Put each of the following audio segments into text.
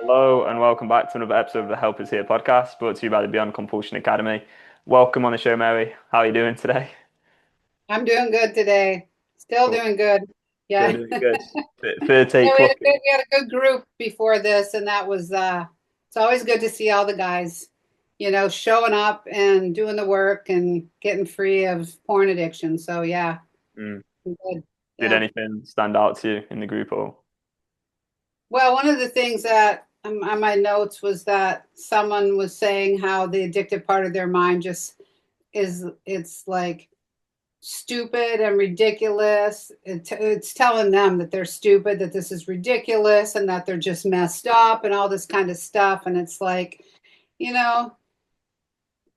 Hello and welcome back to another episode of the Help Is Here podcast, brought to you by the Beyond Compulsion Academy. Welcome on the show, Mary. How are you doing today? I'm doing good today. Still Cool. doing good. Still Yeah. doing good. Third take Yeah, cooking. we had a good group before this, and that was it's always good to see all the guys, showing up and doing the work and getting free of porn addiction. So yeah, Mm. good. Did Yeah. anything stand out to you in the group or? Well, one of the things that on my notes was that someone was saying how the addictive part of their mind just it's like stupid and ridiculous. It's telling them that they're stupid, that this is ridiculous, and that they're just messed up and all this kind of stuff. And it's like, you know,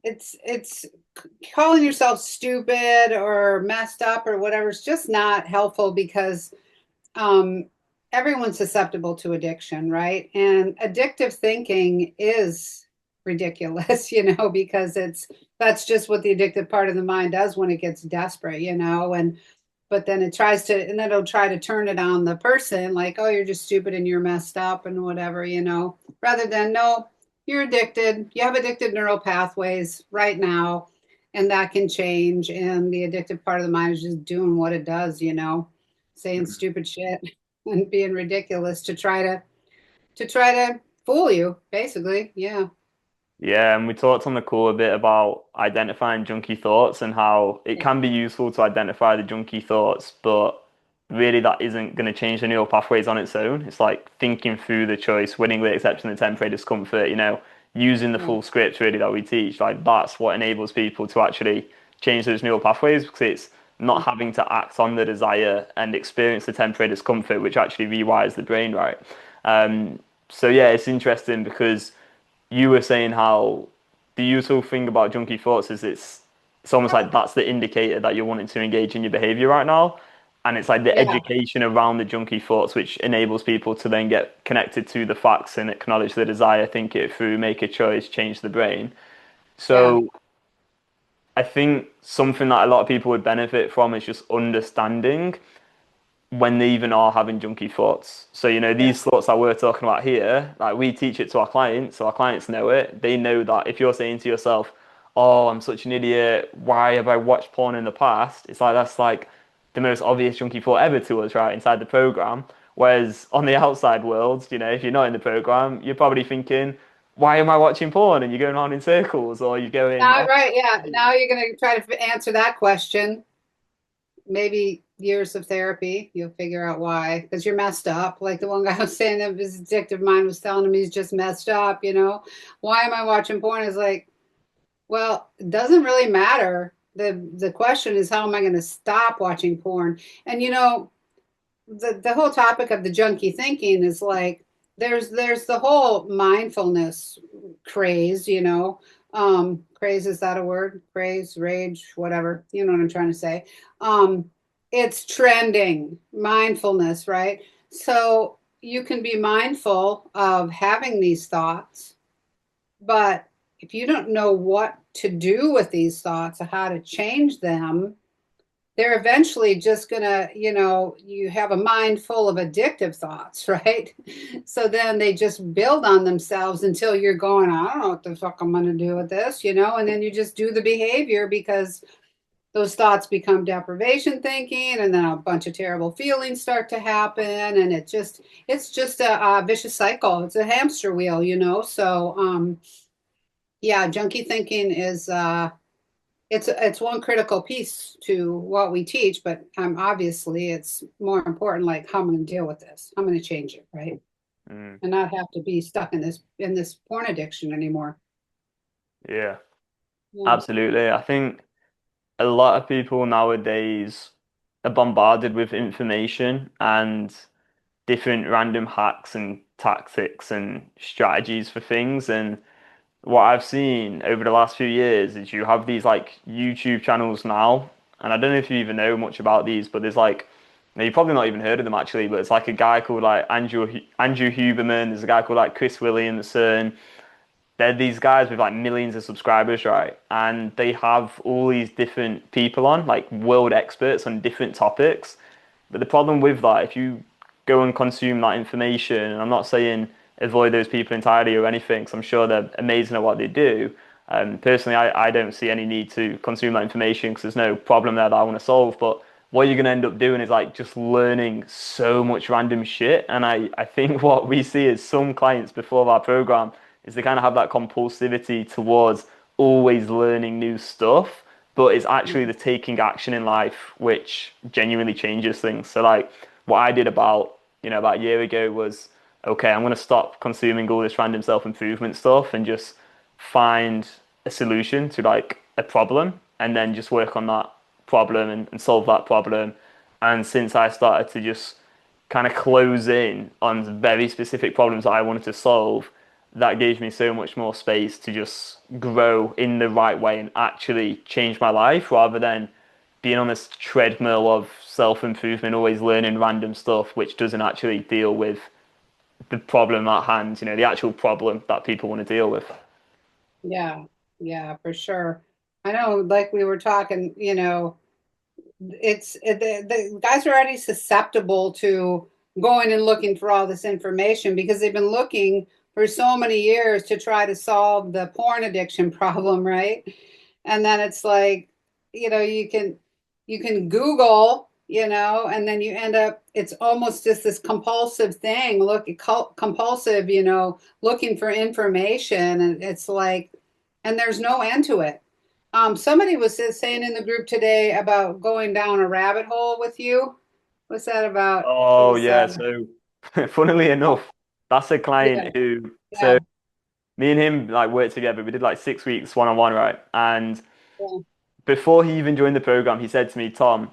it's calling yourself stupid or messed up or whatever. It's just not helpful because um, everyone's susceptible to addiction, right? And addictive thinking is ridiculous, because that's just what the addictive part of the mind does when it gets desperate, and but then it tries to, and then it'll try to turn it on the person like, oh, you're just stupid and you're messed up and whatever, rather than, no, you're addicted. You have addicted neural pathways right now, and that can change. And the addictive part of the mind is just doing what it does, saying Mm. stupid shit and being ridiculous to try to fool you, basically. Yeah. Yeah, and we talked on the call a bit about identifying junky thoughts and how it can be useful to identify the junky thoughts, but really that isn't going to change the neural pathways on its own. It's like thinking through the choice, willingly accepting the temporary discomfort, using the Yeah. full script really that we teach. Like that's what enables people to actually change those neural pathways because it's not having to act on the desire and experience the temporary discomfort, which actually rewires the brain, right? So yeah, it's interesting because you were saying how the useful thing about junkie thoughts is it's almost like that's the indicator that you're wanting to engage in your behavior right now. And it's like the Yeah. education around the junkie thoughts, which enables people to then get connected to the facts and acknowledge the desire, think it through, make a choice, change the brain. Yeah. So I think something that a lot of people would benefit from is just understanding when they even are having junky thoughts. So, Yeah. these thoughts that we're talking about here, like we teach it to our clients, so our clients know it. They know that if you're saying to yourself, oh, I'm such an idiot, why have I watched porn in the past? It's like that's like the most obvious junky thought ever to us, right, inside the program. Whereas on the outside world, if you're not in the program, you're probably thinking, why am I watching porn? And you're going on in circles, or you're going, Now, oh, right. Yeah. Now you're going to try to answer that question. Maybe years of therapy, you'll figure out why, because you're messed up. Like the one guy was saying that his addictive mind was telling him he's just messed up. Why am I watching porn? Is like, well, it doesn't really matter. The question is, how am I going to stop watching porn? And the whole topic of the junkie thinking is like there's the whole mindfulness craze. Craze, is that a word? Craze, rage, whatever, you know what I'm trying to say. um it's trending mindfulness, right? So you can be mindful of having these thoughts, but if you don't know what to do with these thoughts or how to change them, they're eventually just gonna, you have a mind full of addictive thoughts, right? So then they just build on themselves until you're going, I don't know what the fuck I'm gonna do with this. And then you just do the behavior because those thoughts become deprivation thinking, and then a bunch of terrible feelings start to happen, and it's just a vicious cycle. It's a hamster wheel. So yeah, junkie thinking is it's one critical piece to what we teach, but obviously it's more important, like, how I'm going to deal with this. I'm going to change it, right? mm, And not have to be stuck in this porn addiction anymore. yeah, Yeah. absolutely. I think a lot of people nowadays are bombarded with information and different random hacks and tactics and strategies for things. And what I've seen over the last few years is you have these like YouTube channels now, and I don't know if you even know much about these, but there's like, now you've probably not even heard of them actually, but it's like a guy called like Andrew Huberman. There's a guy called like Chris Williamson. They're these guys with like millions of subscribers, right? And they have all these different people on, like world experts on different topics. But the problem with that, if you go and consume that information, and I'm not saying avoid those people entirely or anything, because I'm sure they're amazing at what they do. Personally, I don't see any need to consume that information because there's no problem there that I want to solve. But what you're going to end up doing is like just learning so much random shit. And I think what we see is some clients before our program is they kind of have that compulsivity towards always learning new stuff, but it's actually the taking action in life which genuinely changes things. So like what I did about a year ago was, okay, I'm going to stop consuming all this random self-improvement stuff and just find a solution to like a problem and then just work on that problem and solve that problem. And since I started to just kind of close in on very specific problems that I wanted to solve, that gave me so much more space to just grow in the right way and actually change my life rather than being on this treadmill of self improvement, always learning random stuff, which doesn't actually deal with the problem at hand, the actual problem that people want to deal with. Yeah, yeah, for sure. I know, like we were talking, the guys are already susceptible to going and looking for all this information because they've been looking for so many years to try to solve the porn addiction problem, right? And then it's like, you can Google, and then you end up, it's almost just this compulsive thing, compulsive, looking for information. And it's like, and there's no end to it. Somebody was saying in the group today about going down a rabbit hole with you. What's that about? It Oh was, yeah, so funnily oh, enough, that's a yeah, client who so yeah, me and him like worked together. We did like 6 weeks one-on-one, right? And yeah, before he even joined the program, he said to me, Tom,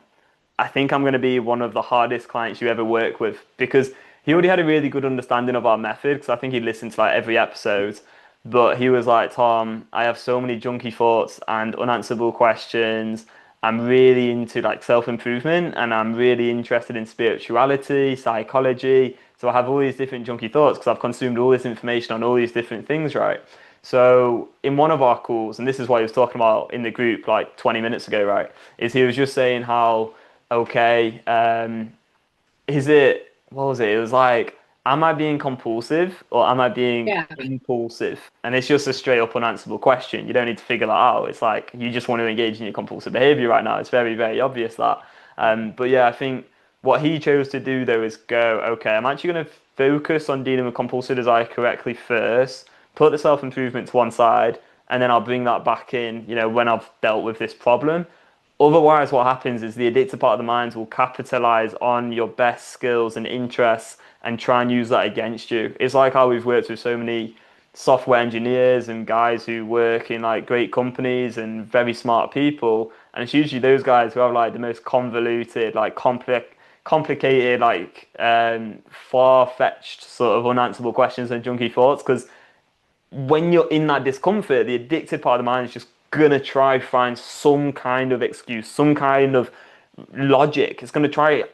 I think I'm going to be one of the hardest clients you ever work with because he already had a really good understanding of our method because I think he listened to like every episode. But he was like, Tom, I have so many junky thoughts and unanswerable questions. I'm really into like self-improvement and I'm really interested in spirituality, psychology. So I have all these different junky thoughts because I've consumed all this information on all these different things, right? So in one of our calls, and this is what he was talking about in the group like 20 minutes ago, right? Is he was just saying how okay, is it, what was it? It was like, am I being compulsive or am I being yeah, impulsive? And it's just a straight up unanswerable question. You don't need to figure that out. It's like you just want to engage in your compulsive behavior right now. It's very, very obvious that. But yeah, I think what he chose to do though is go, okay, I'm actually going to focus on dealing with compulsive desire correctly first, put the self improvement to one side, and then I'll bring that back in, when I've dealt with this problem. Otherwise, what happens is the addictive part of the mind will capitalize on your best skills and interests and try and use that against you. It's like how we've worked with so many software engineers and guys who work in like great companies and very smart people. And it's usually those guys who have like the most convoluted, like complicated, like far-fetched sort of unanswerable questions and junky thoughts because when you're in that discomfort, the addictive part of the mind is just gonna try find some kind of excuse, some kind of logic. It's gonna try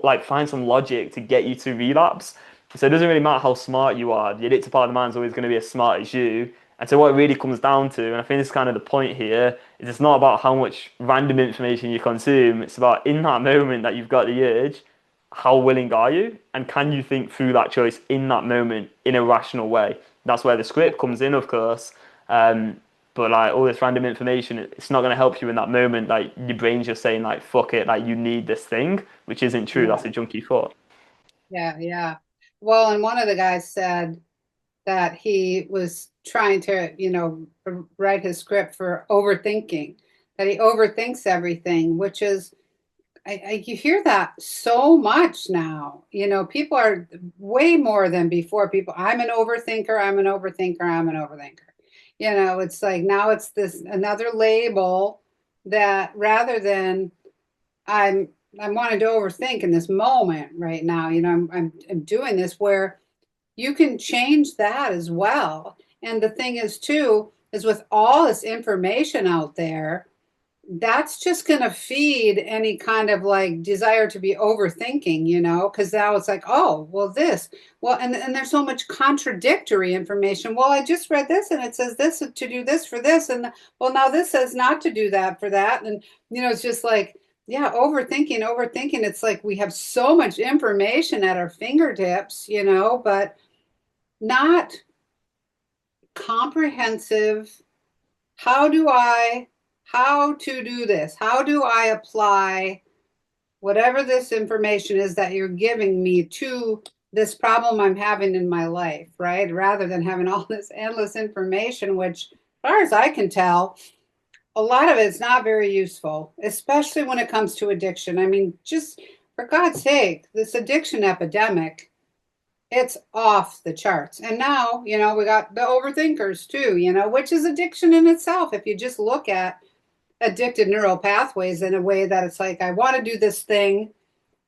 like find some logic to get you to relapse. So it doesn't really matter how smart you are. The addictive part of the mind is always going to be as smart as you. And so what it really comes down to, and I think this is kind of the point here, is it's not about how much random information you consume. It's about in that moment that you've got the urge, how willing are you? And can you think through that choice in that moment in a rational way? That's where the yeah, script comes in, of course. But like all this random information, it's not going to help you in that moment. Like your brain's just saying like, fuck it, like you need this thing, which isn't true. That's a yeah, junky thought. yeah, yeah. Well, and one of the guys said that he was trying to, write his script for overthinking, that he overthinks everything, which is, you hear that so much now. People are way more than before. People, I'm an overthinker, I'm an overthinker, I'm an overthinker. It's like now it's this another label that rather than I'm I'm wanting to overthink in this moment right now. I'm doing this where you can change that as well. And the thing is too, is with all this information out there, that's just going to feed any kind of like desire to be overthinking, because now it's like, oh, well, and there's so much contradictory information. Well, I just read this and it says this to do this for this. And well, now this says not to do that for that. And, it's just like, yeah, overthinking. It's like we have so much information at our fingertips, but not comprehensive. How do I, how to do this? How do I apply whatever this information is that you're giving me to this problem I'm having in my life, right? Rather than having all this endless information, which, as far as I can tell, a lot of it's not very useful, especially when it comes to addiction. I mean, just for God's sake, this addiction epidemic, it's off the charts. And now, we got the overthinkers too, which is addiction in itself. If you just look at addicted neural pathways in a way that it's like, I want to do this thing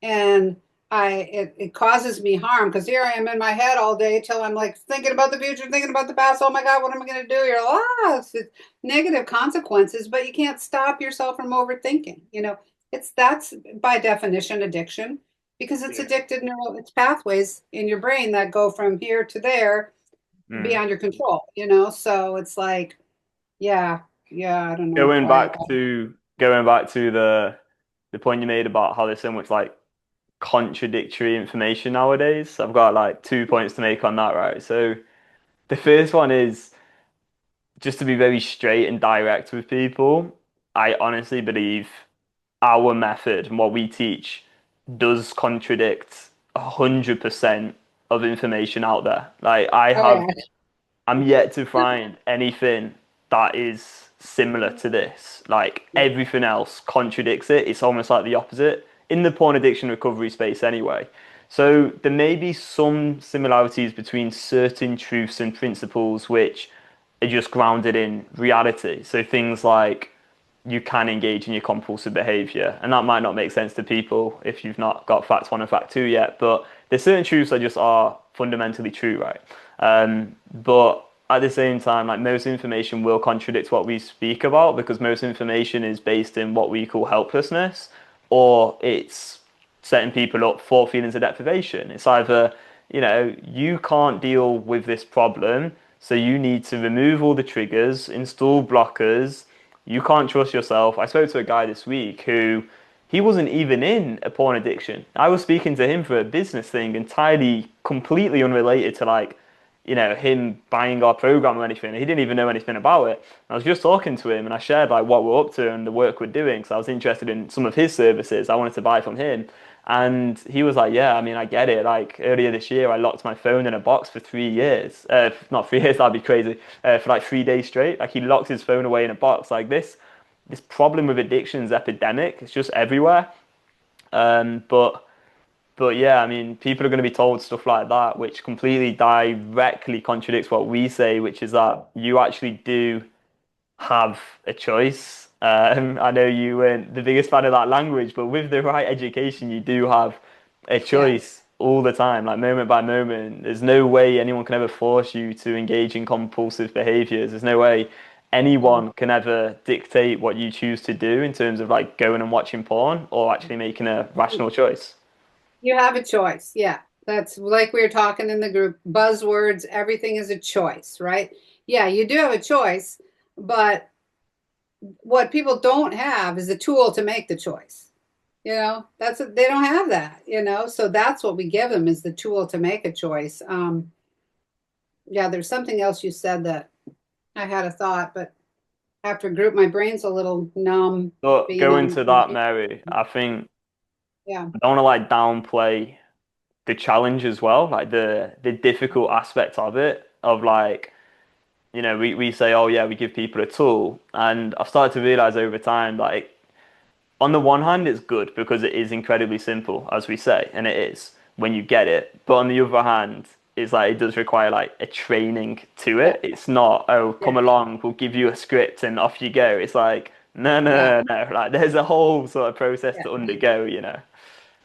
and it causes me harm because here I am in my head all day till I'm like thinking about the future, thinking about the past. Oh my God, what am I going to do? You're like, it's negative consequences, but you can't stop yourself from overthinking. That's by definition addiction because it's Yeah. addicted neural, it's pathways in your brain that go from here to there Mm. beyond your control. So it's like, yeah, yeah, I don't know Going why. back to the point you made about how there's so much like contradictory information nowadays. I've got like 2 points to make on that, right? So the first one is just to be very straight and direct with people. I honestly believe our method and what we teach does contradict 100% of information out there. Like Oh yeah. I'm yet to find anything that is similar to this. Like everything else contradicts it. It's almost like the opposite in the porn addiction recovery space, anyway. So there may be some similarities between certain truths and principles which are just grounded in reality. So things like you can engage in your compulsive behavior, and that might not make sense to people if you've not got fact one and fact two yet. But there's certain truths that just are fundamentally true, right? But at the same time, like most information will contradict what we speak about because most information is based in what we call helplessness, or it's setting people up for feelings of deprivation. It's either, you can't deal with this problem, so you need to remove all the triggers, install blockers. You can't trust yourself. I spoke to a guy this week who he wasn't even in a porn addiction. I was speaking to him for a business thing entirely, completely unrelated to like, him buying our program or anything. He didn't even know anything about it. I was just talking to him and I shared like what we're up to and the work we're doing. So I was interested in some of his services. I wanted to buy from him. And he was like, yeah, I mean, I get it. Like earlier this year, I locked my phone in a box for 3 years. Not 3 years, that'd be crazy. For like 3 days straight. Like he locked his phone away in a box. Like this problem with addiction is epidemic. It's just everywhere. Um, but but yeah, I mean, people are going to be told stuff like that, which completely directly contradicts what we say, which is that you actually do have a choice. I know you weren't the biggest fan of that language, but with the right education, you do have a Yeah. choice all the time, like moment by moment. There's no way anyone can ever force you to engage in compulsive behaviors. There's no way Yeah. anyone can ever dictate what you choose to do in terms of like going and watching porn or actually making a rational choice. You have a choice. Yeah. That's like we were talking in the group buzzwords. Everything is a choice, right? Yeah, you do have a choice, but what people don't have is a tool to make the choice. They don't have that, so that's what we give them is the tool to make a choice. Yeah, there's something else you said that I had a thought, but after group, my brain's a little numb But being going on. to that, Mary, I think Yeah. I don't want to like downplay the challenge as well, like the difficult aspect of it, of like, we say, oh yeah, we give people a tool. And I've started to realize over time, like, on the one hand, it's good because it is incredibly simple, as we say, and it is when you get it. But on the other hand, it's like it does require like a training to Yeah. it. It's not, oh, Yeah. come along, we'll give you a script and off you go. It's like, no, Yeah. no, no, no. Like there's a whole sort of process Yeah. to undergo.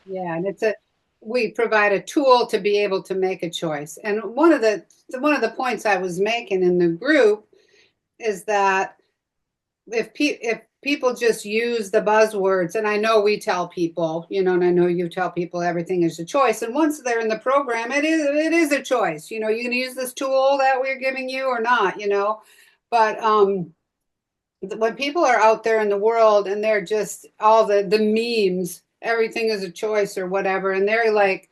Yeah. And we provide a tool to be able to make a choice. And one of the points I was making in the group is that if people just use the buzzwords, and I know we tell people, and I know you tell people everything is a choice, and once they're in the program, it is a choice. You can use this tool that we're giving you or not. But when people are out there in the world and they're just all the memes, everything is a choice or whatever, and they're like,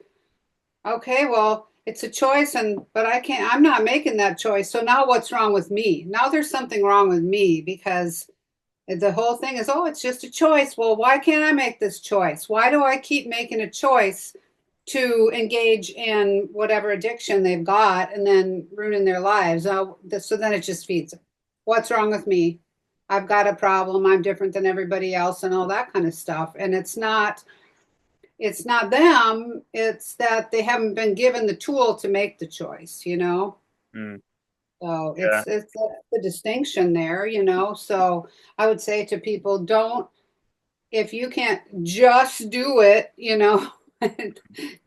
okay, well. it's a choice, but I'm not making that choice. So now what's wrong with me? Now there's something wrong with me because the whole thing is, oh, it's just a choice. Well, why can't I make this choice? Why do I keep making a choice to engage in whatever addiction they've got and then ruining their lives? So then it just feeds it. What's wrong with me? I've got a problem. I'm different than everybody else and all that kind of stuff. And it's not them. It's that they haven't been given the tool to make the choice. Mm, So yeah. it's the distinction there. So I would say to people, don't, if you can't just do it,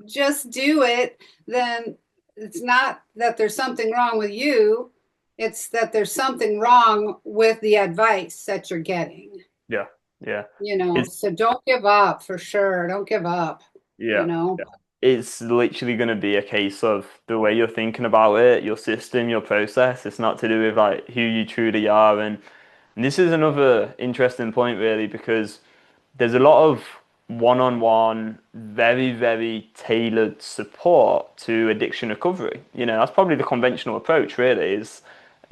just do it, then it's not that there's something wrong with you. It's that there's something wrong with the advice that you're getting, Yeah. Yeah. It's so don't give up for sure. Don't give up, you yeah. know. It's literally going to be a case of the way you're thinking about it, your system, your process. It's not to do with like who you truly are. And this is another interesting point, really, because there's a lot of one-on-one, very, very tailored support to addiction recovery. That's probably the conventional approach, really, is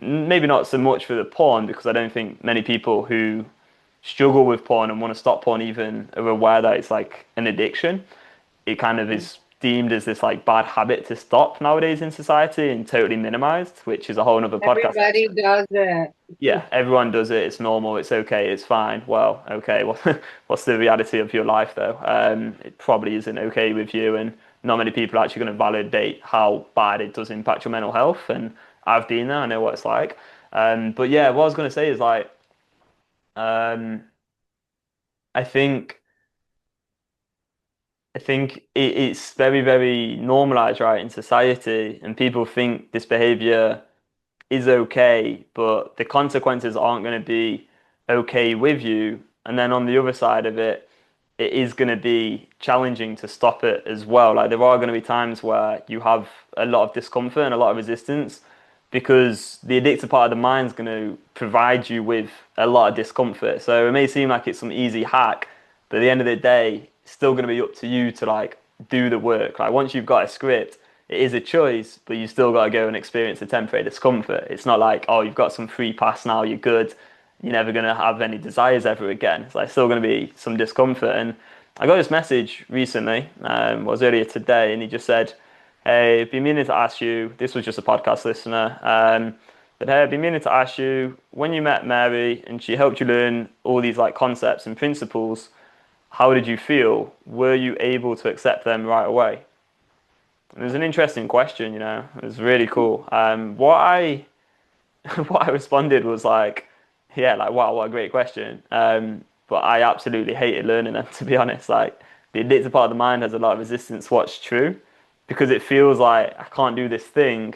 maybe not so much for the porn, because I don't think many people who struggle with porn and want to stop porn even are aware that it's like an addiction. It kind of is deemed as this like bad habit to stop nowadays in society and totally minimized, which is a whole other podcast Everybody episode. does it. Yeah, everyone does it. It's normal. It's okay. It's fine. Well, okay. What's the reality of your life, though? It probably isn't okay with you, and not many people are actually going to validate how bad it does impact your mental health. And I've been there. I know what it's like. But yeah, what I was going to say is like, um, I think it's very, very normalized, right, in society, and people think this behavior is okay, but the consequences aren't going to be okay with you. And then on the other side of it, it is going to be challenging to stop it as well. Like there are going to be times where you have a lot of discomfort and a lot of resistance because the addictive part of the mind is going to provide you with a lot of discomfort. So it may seem like it's some easy hack, but at the end of the day, it's still going to be up to you to like do the work. Like once you've got a script, it is a choice, but you still got to go and experience the temporary discomfort. It's not like, oh, you've got some free pass now, you're good. You're never going to have any desires ever again. It's like still going to be some discomfort. And I got this message recently, was earlier today, and he just said, hey, I've been meaning to ask you, this was just a podcast listener, but hey, I've been meaning to ask you, when you met Mary and she helped you learn all these like concepts and principles, how did you feel? Were you able to accept them right away? It was an interesting question. It was really cool. What I responded was like, yeah, like wow, what a great question. But I absolutely hated learning them to be honest. Like the addictive part of the mind has a lot of resistance to what's true because it feels like I can't do this thing,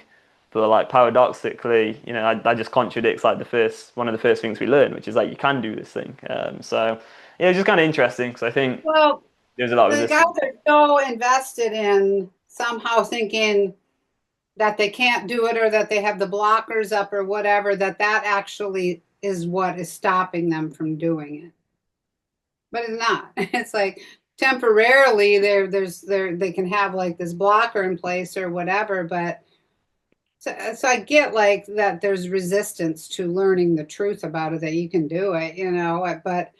but like paradoxically, that just contradicts like the first one of the first things we learn, which is like you can do this thing. So yeah, it's just kind of interesting because I think Well, there's a lot of the guys resistance. are so invested in somehow thinking that they can't do it or that they have the blockers up or whatever, that actually is what is stopping them from doing it. But it's not. It's like temporarily they can have like this blocker in place or whatever, but so I get like that there's resistance to learning the truth about it, that you can do it, but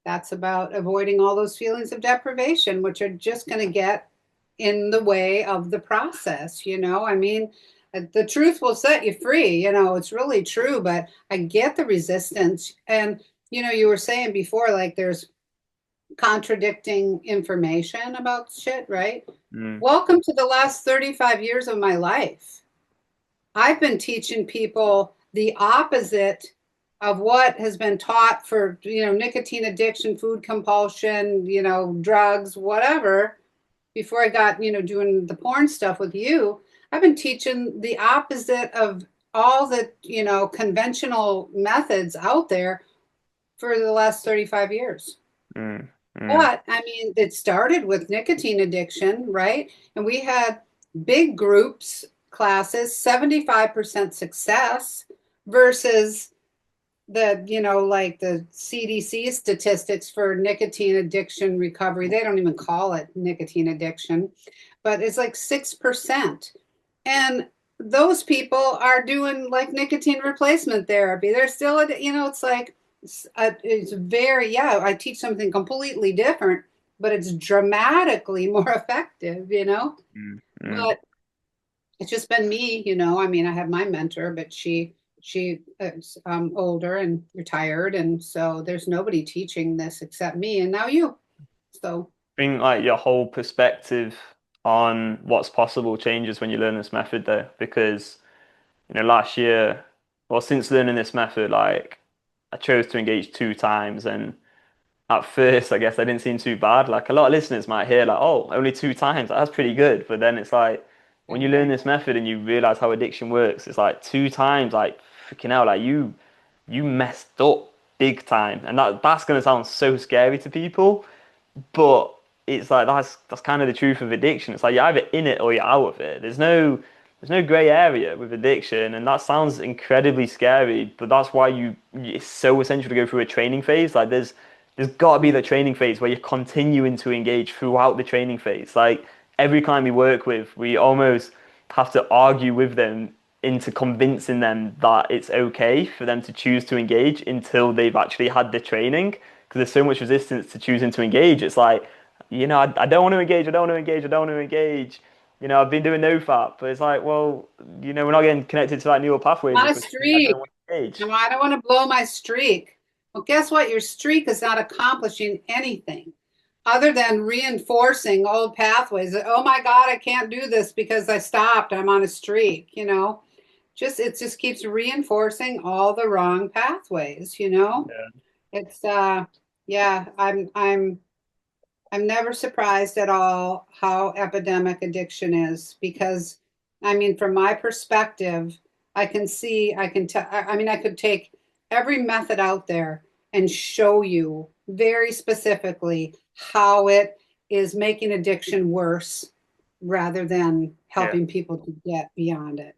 that's about avoiding all those feelings of deprivation, which are just going to get in the way of the process. I mean, the truth will set you free, it's really true, but I get the resistance. And, you were saying before, like there's contradicting information about shit, right? Mm, Welcome to the last 35 years of my life. I've been teaching people the opposite of what has been taught for, nicotine addiction, food compulsion, drugs, whatever. Before I got, doing the porn stuff with you, I've been teaching the opposite of all the, conventional methods out there for the last 35 years. mm, mm, But I mean, it started with nicotine addiction, right? And we had big groups, classes, 75% success versus like the CDC statistics for nicotine addiction recovery. They don't even call it nicotine addiction, but it's like 6%. And those people are doing like nicotine replacement therapy. They're still, it's like, it's very, yeah, I teach something completely different, but it's dramatically more effective. Mm-hmm. But it's just been me. I mean, I have my mentor, but she is older and retired, and so there's nobody teaching this except me, and now you. So Think like your whole perspective on what's possible changes when you learn this method though, because last year, well, since learning this method, like I chose to engage 2 times, and at first, I guess I didn't seem too bad. Like a lot of listeners might hear, like, oh, only 2 times, that's pretty good. But then it's like when you learn this method and you realize how addiction works, it's like 2 times, like freaking hell, like you messed up big time, and that's gonna sound so scary to people. But it's like that's kind of the truth of addiction. It's like you're either in it or you're out of it. There's no gray area with addiction, and that sounds incredibly scary. But that's why it's so essential to go through a training phase. Like there's got to be the training phase where you're continuing to engage throughout the training phase. Like every client we work with, we almost have to argue with them into convincing them that it's okay for them to choose to engage until they've actually had the training. Because there's so much resistance to choosing to engage. It's like, I don't want to engage, I don't want to engage, I don't want to engage. I've been doing no fap, but it's like, well, we're not getting connected to that neural pathways on a if we're saying I don't streak. want to engage. No, I don't want to blow my streak. Well, guess what? Your streak is not accomplishing anything other than reinforcing old pathways. Oh my God, I can't do this because I stopped. I'm on a streak. It just keeps reinforcing all the wrong pathways. Yeah. It's yeah, I'm never surprised at all how epidemic addiction is because, I mean, from my perspective, I can see, I can tell, I mean, I could take every method out there and show you very specifically how it is making addiction worse rather than Yeah. helping people to get beyond it.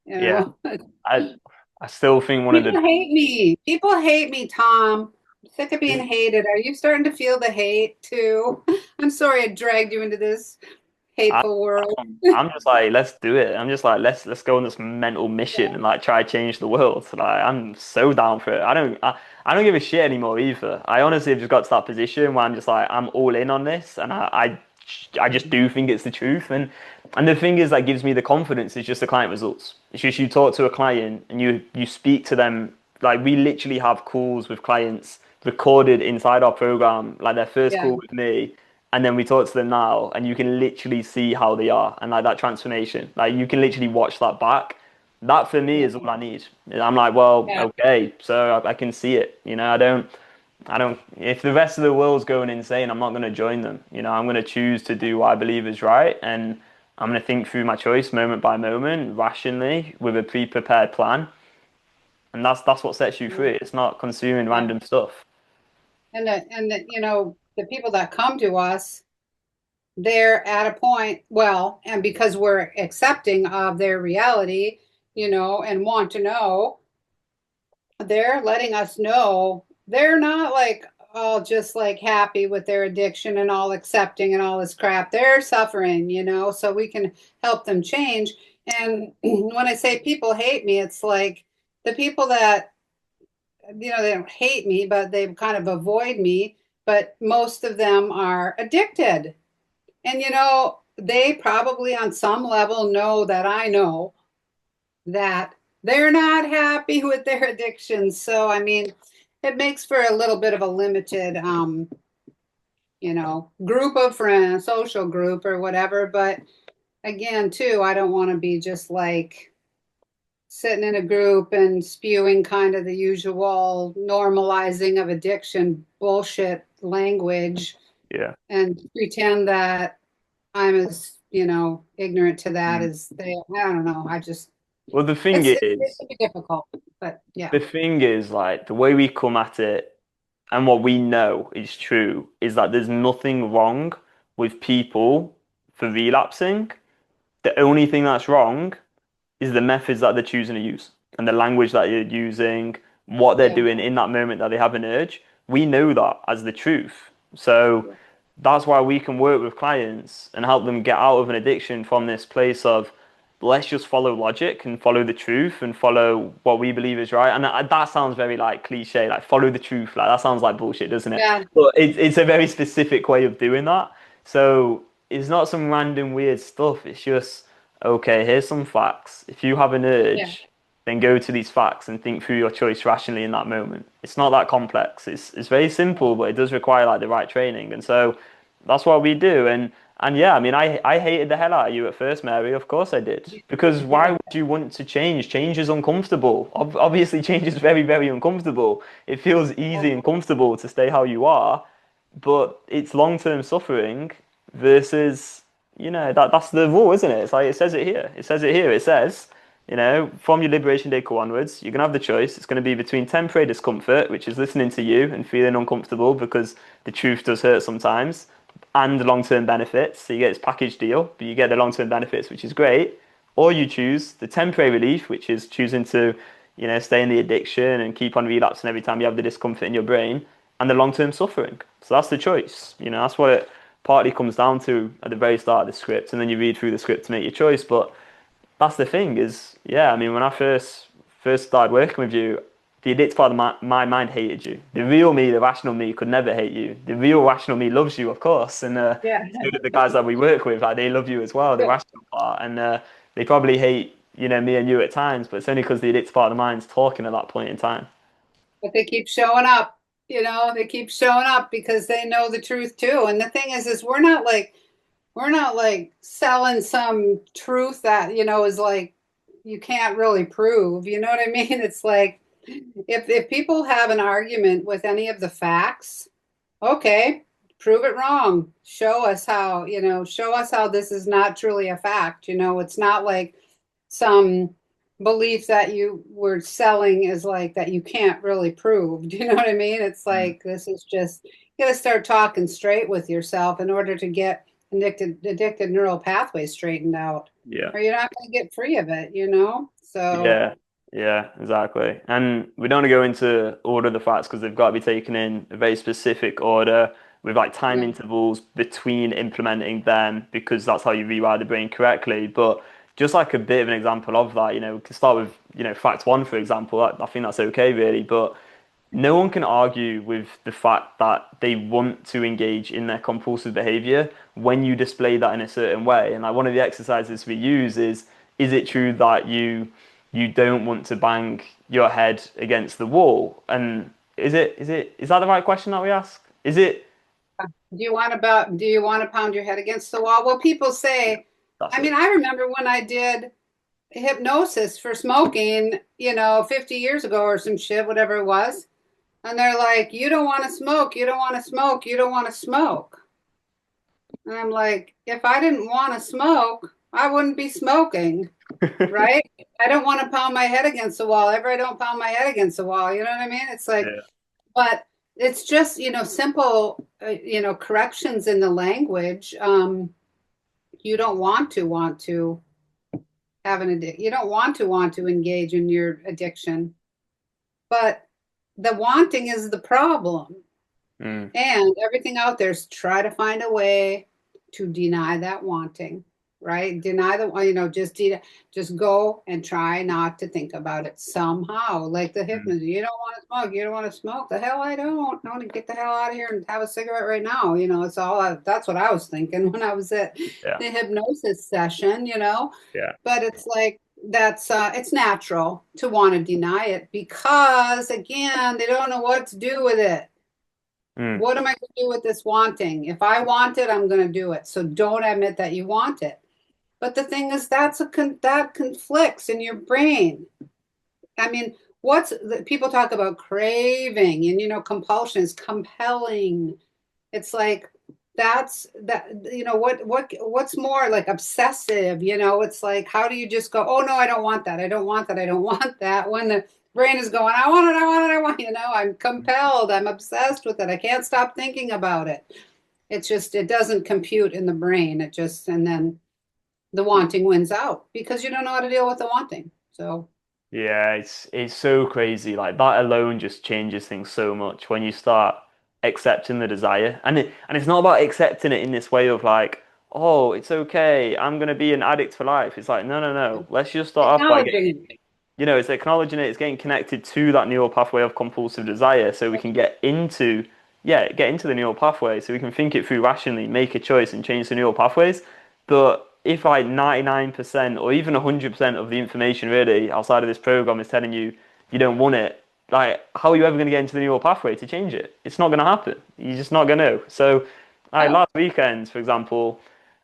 You Yeah. know, I I still think one of the people hate me. People hate me, Tom. I'm sick of being hated. Are you starting to feel the hate too? I'm sorry I dragged you into this I, hateful world. I'm just like, let's do it. I'm just like, let's go on this mental mission and like try to change the world. Like, I'm so down for it. I don't give a shit anymore either. I honestly have just got to that position where I'm just like, I'm all in on this, and I just do think it's the truth. And the thing is that gives me the confidence is just the client results. It's just you talk to a client and you speak to them. Like we literally have calls with clients recorded inside our program, like their first Yeah, call with me, and then we talk to them now, and you can literally see how they are and like that transformation. Like you can literally watch that back. That for me is all I need. I'm like, well, yeah, okay, so I can see it. I don't. If the rest of the world's going insane, I'm not going to join them. I'm going to choose to do what I believe is right, and I'm going to think through my choice moment by moment, rationally, with a pre-prepared plan, and that's what sets you free. It's not consuming yeah. random stuff. The people that come to us, they're at a point, well, and because we're accepting of their reality, and want to know, they're letting us know they're not like all just like happy with their addiction and all accepting and all this crap. They're suffering, so we can help them change. And when I say people hate me, it's like the people that, they don't hate me, but they kind of avoid me. But most of them are addicted. And they probably on some level know that I know that they're not happy with their addictions. So, I mean, it makes for a little bit of a limited, group of friends, social group or whatever. But again, too, I don't want to be just like sitting in a group and spewing kind of the usual normalizing of addiction bullshit language Yeah. and pretend that I'm as, ignorant to that Mm. as they, I don't know. I just, Well, the thing it is, can be difficult, but yeah, the thing is, like the way we come at it and what we know is true is that there's nothing wrong with people for relapsing. The only thing that's wrong is the methods that they're choosing to use and the language that you're using, what they're yeah, doing in that moment that they have an urge. We know that as the truth. So that's why we can work with clients and help them get out of an addiction from this place of let's just follow logic and follow the truth and follow what we believe is right. And that sounds very like cliche, like follow the truth. Like that sounds like bullshit, doesn't it? Yeah, But it's a very specific way of doing that. So it's not some random weird stuff. It's just, okay, here's some facts. If you have an yeah. urge, then go to these facts and think through your choice rationally in that moment. It's not that complex. It's very simple, but it does require like the right training. And so that's what we do. And yeah, I mean, I hated the hell out of you at first, Mary. Of course I did. Because why Yeah. would you want to change? Change is uncomfortable. Obviously, change is very, very uncomfortable. It feels easy and comfortable to stay how you are, but it's long-term suffering versus, that's the rule, isn't it? It's like it says it here. It says it here. It says, from your Liberation Day onwards, you're gonna have the choice. It's gonna be between temporary discomfort, which is listening to you and feeling uncomfortable because the truth does hurt sometimes, and long-term benefits. So you get this package deal, but you get the long-term benefits, which is great. Or you choose the temporary relief, which is choosing to, stay in the addiction and keep on relapsing every time you have the discomfort in your brain, and the long-term suffering. So that's the choice. That's what it partly comes down to at the very start of the script, and then you read through the script to make your choice. But that's the thing is, yeah, I mean, when I first started working with you, the addictive part of my mind hated you. The real me, the rational me, could never hate you. The real rational me loves you, of course, and Yeah. so do the guys that we work with, like they love you as well, the rational part, and they probably hate, me and you at times, but it's only because the addictive part of the mind's talking at that point in time. But they keep showing up, they keep showing up because they know the truth too. And the thing is we're not like selling some truth that, is like you can't really prove. You know what I mean? It's like if people have an argument with any of the facts, okay, prove it wrong. Show us how this is not truly a fact. It's not like some belief that you were selling is like that you can't really prove. Do you know what I mean? It's Mm. like this is just you got to start talking straight with yourself in order to get addicted neural pathways straightened out, Yeah. or you're not going to get free of it. So Yeah, yeah, exactly. And we don't want to go into order of the facts because they've got to be taken in a very specific order with like time yeah, intervals between implementing them because that's how you rewire the brain correctly. But just like a bit of an example of that, we can start with, fact one, for example. I think that's okay, really. But no one can argue with the fact that they want to engage in their compulsive behavior when you display that in a certain way. And like one of the exercises we use is it true that you don't want to bang your head against the wall? And is that the right question that we ask? Is it do you want to pound your head against the wall? Well, people Yeah, say, that's I mean, it. I remember when I did hypnosis for smoking, 50 years ago or some shit, whatever it was. And they're like, you don't want to smoke. You don't want to smoke. You don't want to smoke. And I'm like, if I didn't want to smoke, I wouldn't be smoking, right? I don't want to pound my head against the wall. Ever I don't pound my head against the wall. You know what I mean? It's like, Yeah. but it's just, simple, corrections in the language. You don't want to have an addiction. You don't want to engage in your addiction, but the wanting is the problem. Mm. And everything out there is try to find a way to deny that wanting, right? Deny the, just go and try not to think about it somehow. Like the Mm. hypnotist, you don't want to smoke. You don't want to smoke. The hell I don't. I want to get the hell out of here and have a cigarette right now. It's that's what I was thinking when I was at Yeah. the hypnosis session. Yeah. But it's like, that's it's natural to want to deny it because again, they don't know what to do with it. Mm. What am I going to do with this wanting? If I want it, I'm going to do it. So don't admit that you want it. But the thing is, that conflicts in your brain. I mean, people talk about craving and compulsion is compelling. It's like that's that what's more like obsessive, it's like how do you just go, oh no, I don't want that, I don't want that, I don't want that, when the brain is going, I want it, I want it, I want, I'm compelled, I'm obsessed with it, I can't stop thinking about it. It's just it doesn't compute in the brain. It just, and then the wanting wins out because you don't know how to deal with the wanting. So Yeah, it's so crazy. Like that alone just changes things so much when you start accepting the desire. And it's not about accepting it in this way of like, oh, it's okay, I'm gonna be an addict for life. It's like, no, no, no. Let's just start off by getting, Acknowledging it. it's acknowledging it, it's getting connected to that neural pathway of compulsive desire so we can get into the neural pathway so we can think it through rationally, make a choice and change the neural pathways. But if like 99% or even 100% of the information really outside of this program is telling you you don't want it, like how are you ever going to get into the neural pathway to change it? It's not going to happen. You're just not going to. So, like Oh, last weekend, for example,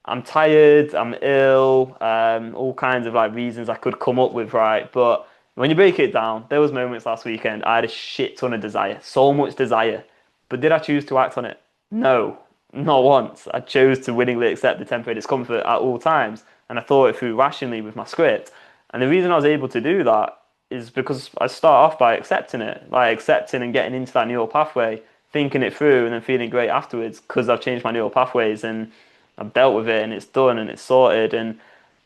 I'm tired, I'm ill, all kinds of like reasons I could come up with, right? But when you break it down, there was moments last weekend I had a shit ton of desire, so much desire. But did I choose to act on it? No, not once. I chose to willingly accept the temporary discomfort at all times, and I thought it through rationally with my script. And the reason I was able to do that is because I start off by accepting it, by accepting and getting into that neural pathway, thinking it through, and then feeling great afterwards because I've changed my neural pathways and I've dealt with it and it's done and it's sorted and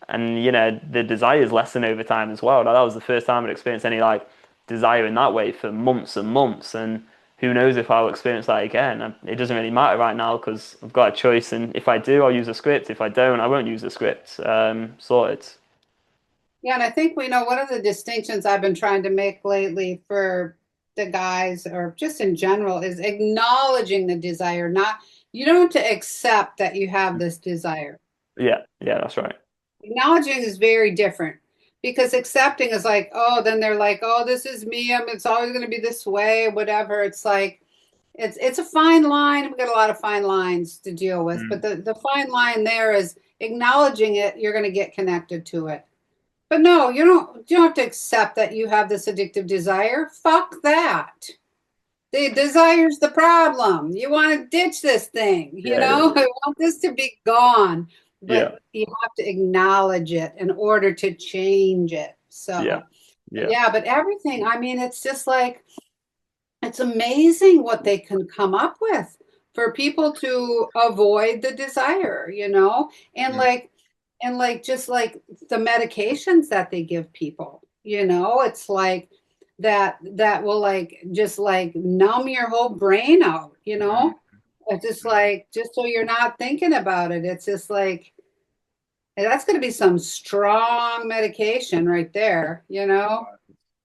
the desires lessen over time as well. That was the first time I'd experienced any like desire in that way for months and months, and who knows if I'll experience that again. It doesn't really matter right now because I've got a choice, and if I do, I'll use a script. If I don't, I won't use a script. Sorted. yeah, and I think we know one of the distinctions I've been trying to make lately for the guys or just in general is acknowledging the desire, not you don't have to accept that you have this desire. Yeah, yeah, that's right. Acknowledging is very different because accepting is like, oh, then they're like, oh, this is me. It's always going to be this way, whatever. It's like it's a fine line. We've got a lot of fine lines to deal with, but Mm. the fine line there is acknowledging it. You're going to get connected to it. But no, you don't have to accept that you have this addictive desire. Fuck that. The desire's the problem. You want to ditch this thing, Yeah, I want this to be gone. yeah, But you have to acknowledge it in order to change it. yeah, So, yeah, yeah, but everything, I mean, it's just like it's amazing what they can come up with for people to avoid the desire, and mm, just like the medications that they give people, it's like that will like just like numb your whole brain out, mm, it's just mm. like just so you're not thinking about it. It's just like that's going to be some strong medication right there.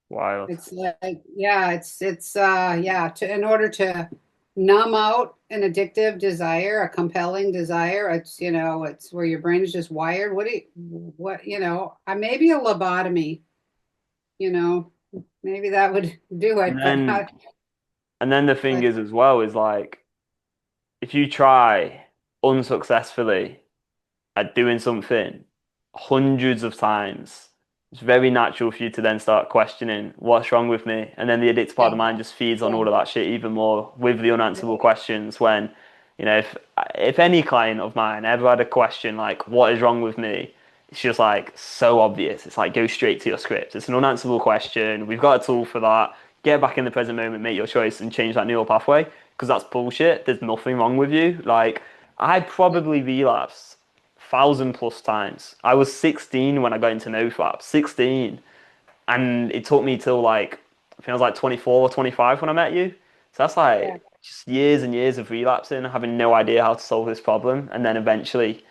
Wild. It's like, yeah, yeah, in order to numb out an addictive desire, a compelling desire, it's where your brain is just wired. Maybe a lobotomy, you know, maybe that would do And it, but then not and then the thing like, is as well is like if you try unsuccessfully at doing something hundreds of times, it's very natural for you to then start questioning what's wrong with me. And then the addictive part of yeah, the mind just feeds on yeah, all of that shit even more with the unanswerable yeah, questions. When, if any client of mine ever had a question like, what is wrong with me? It's just like so obvious. It's like go straight to your script. It's an unanswerable question. We've got a tool for that. Get back in the present moment, make your choice, and change that neural pathway. Because that's bullshit. There's nothing wrong with you. Like I probably relapsed 1,000 plus times. I was 16 when I got into NoFap, 16, and it took me till like I think I was like 24 or 25 when I met you. So that's yeah. like just years and years of relapsing, having no idea how to solve this problem, and then eventually,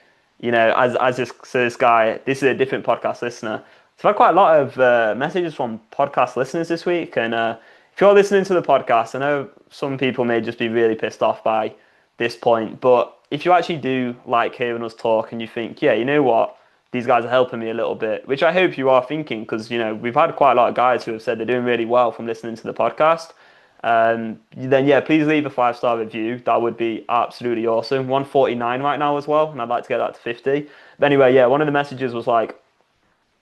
as this guy, this is a different podcast listener. So I've had quite a lot of messages from podcast listeners this week, and if you're listening to the podcast, I know some people may just be really pissed off by this point, but if you actually do like hearing us talk and you think, yeah, you know what, these guys are helping me a little bit, which I hope you are thinking because we've had quite a lot of guys who have said they're doing really well from listening to the podcast. Then yeah, please leave a 5-star review. That would be absolutely awesome. 149 right now as well, and I'd like to get that to 50. But anyway, yeah, one of the messages was like,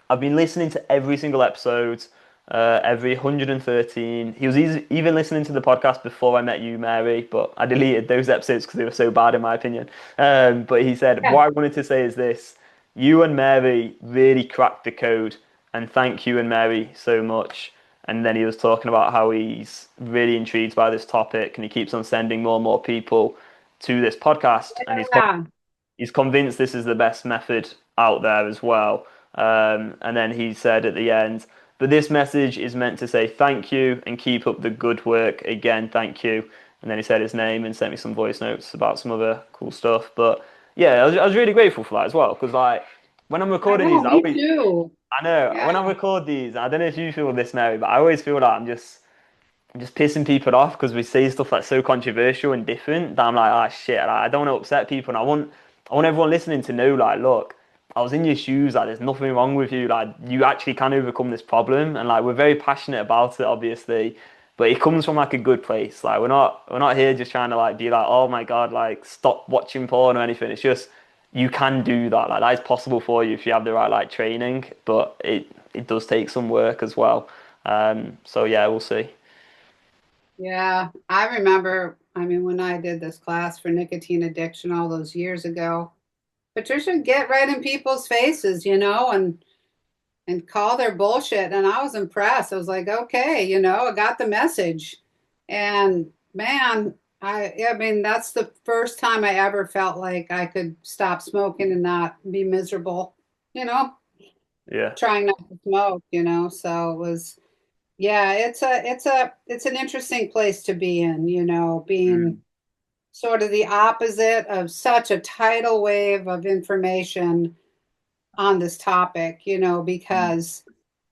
I've been listening to every single episode, every 113. He was even listening to the podcast before I met you, Mary, but I deleted those episodes because they were so bad, in my opinion. But he said, Yeah. what I wanted to say is this: you and Mary really cracked the code, and thank you and Mary so much. And then he was talking about how he's really intrigued by this topic, and he keeps on sending more and more people to this podcast, and Yeah. he's convinced this is the best method out there as well. And then he said at the end, but this message is meant to say thank you and keep up the good work. Again, thank you. And then he said his name and sent me some voice notes about some other cool stuff. But I was really grateful for that as well because like when I'm I recording know, these, me too. I know Yeah, when I record these, I don't know if you feel this, Mary, but I always feel like I'm just pissing people off because we say stuff that's so controversial and different that I'm like, ah, shit, like, I don't want to upset people, and I want everyone listening to know, like, look, I was in your shoes, like, there's nothing wrong with you, like, you actually can overcome this problem, and like, we're very passionate about it, obviously, but it comes from like a good place. Like, we're not here just trying to like be like, oh my God, like, stop watching porn or anything. It's just you can do that, like, that is possible for you if you have the right like training, but it does take some work as well. So yeah, we'll see. yeah. I remember, I mean, when I did this class for nicotine addiction all those years ago, Patricia would get right in people's faces, and call their bullshit. And I was impressed. I was like, okay, I got the message. And man, I mean, that's the first time I ever felt like I could stop smoking and not be miserable, you know, Yeah. trying not to smoke. So it was, yeah, it's an interesting place to be in, being Mm, sort of the opposite of such a tidal wave of information on this topic, mm, because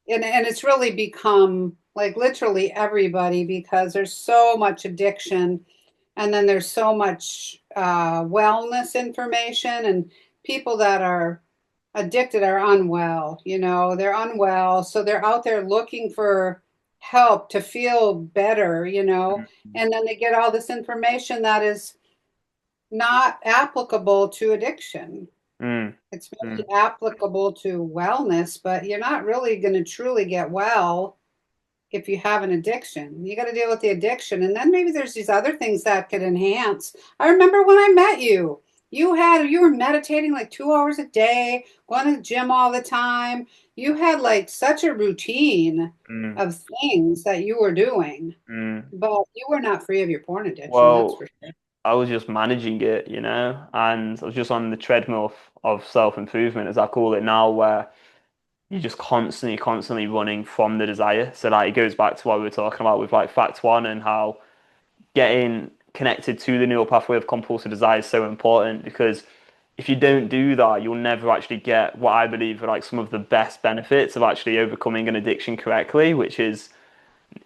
and it's really become like literally everybody because there's so much addiction and then there's so much wellness information and people that are addicted are unwell, they're unwell. So they're out there looking for help to feel better, mm, and then they get all this information that is not applicable to addiction. mm, It's mm, maybe applicable to wellness, but you're not really going to truly get well if you have an addiction. You got to deal with the addiction. And then maybe there's these other things that could enhance. I remember when I met you, you were meditating like 2 hours a day, going to the gym all the time. You had like such a routine mm, of things that you were doing, mm. but you were not free of your porn addiction, that's Well, for sure. I was just managing it, and I was just on the treadmill of self-improvement, as I call it now, where you're just constantly running from the desire. So like it goes back to what we were talking about with like fact one and how getting connected to the neural pathway of compulsive desire is so important because if you don't do that, you'll never actually get what I believe are like some of the best benefits of actually overcoming an addiction correctly, which is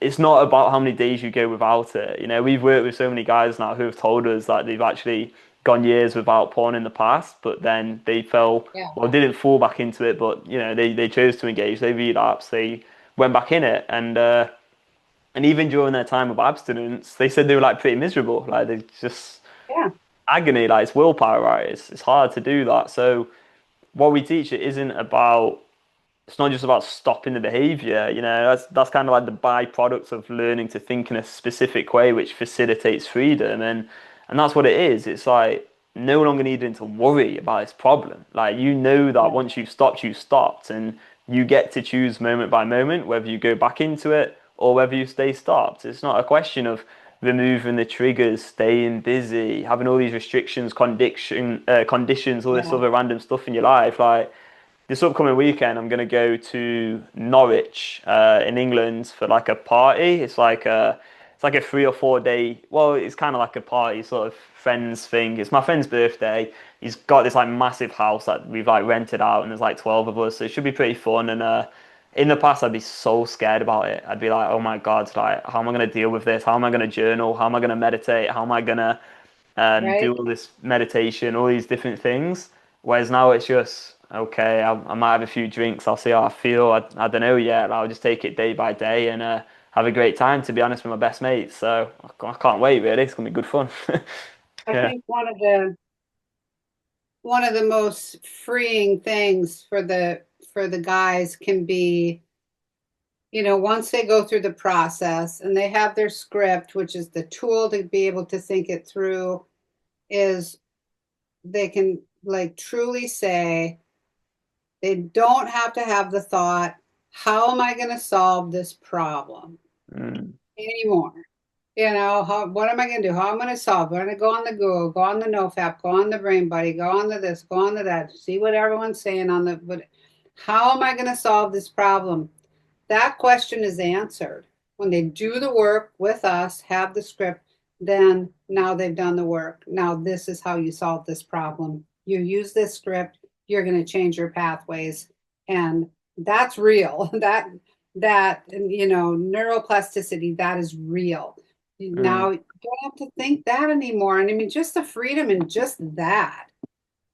it's not about how many days you go without it. We've worked with so many guys now who have told us that they've actually gone years without porn in the past, but then they fell Yeah, or didn't fall back into it, but they chose to engage, they relapsed, they went back in it, and even during their time of abstinence, they said they were like pretty miserable, like they just yeah, agony, like it's willpower, right? It's hard to do that. So what we teach it isn't about it's not just about stopping the behavior, that's kind of like the byproduct of learning to think in a specific way which facilitates freedom, and that's what it is. It's like no longer needing to worry about this problem. Like that yeah, once you've stopped, and you get to choose moment by moment whether you go back into it or whether you stay stopped. It's not a question of removing the triggers, staying busy, having all these restrictions, conditions, all this yeah. other random stuff in your life. Like this upcoming weekend, I'm gonna go to Norwich, in England for like a party. It's like a 3 or 4 day. Well, it's kind of like a party sort of friends thing. It's my friend's birthday. He's got this like massive house that we've like rented out, and there's like 12 of us, so it should be pretty fun. And in the past, I'd be so scared about it. I'd be like, oh my God, like how am I gonna deal with this? How am I gonna journal? How am I gonna meditate? How am I gonna do Right. all this meditation, all these different things. Whereas now it's just, okay, I might have a few drinks, I'll see how I feel. I don't know yet. I'll just take it day by day and have a great time, to be honest, with my best mates. So I can't wait, really. It's going to be good fun. I Yeah. think one of the most freeing things for the guys can be, once they go through the process and they have their script, which is the tool to be able to think it through, is they can like truly say they don't have to have the thought, how am I going to solve this problem Mm, anymore? What am I going to do? How am I going to solve? I'm going to go on the Google, go on the NoFap, go on the Brain Buddy, go on to this, go on to that, see what everyone's saying but how am I going to solve this problem? That question is answered. When they do the work with us, have the script, then now they've done the work. Now this is how you solve this problem. You use this script, you're going to change your pathways. And that's real. Neuroplasticity, that is real. Mm, Now you don't have to think that anymore. And I mean, just the freedom and just that.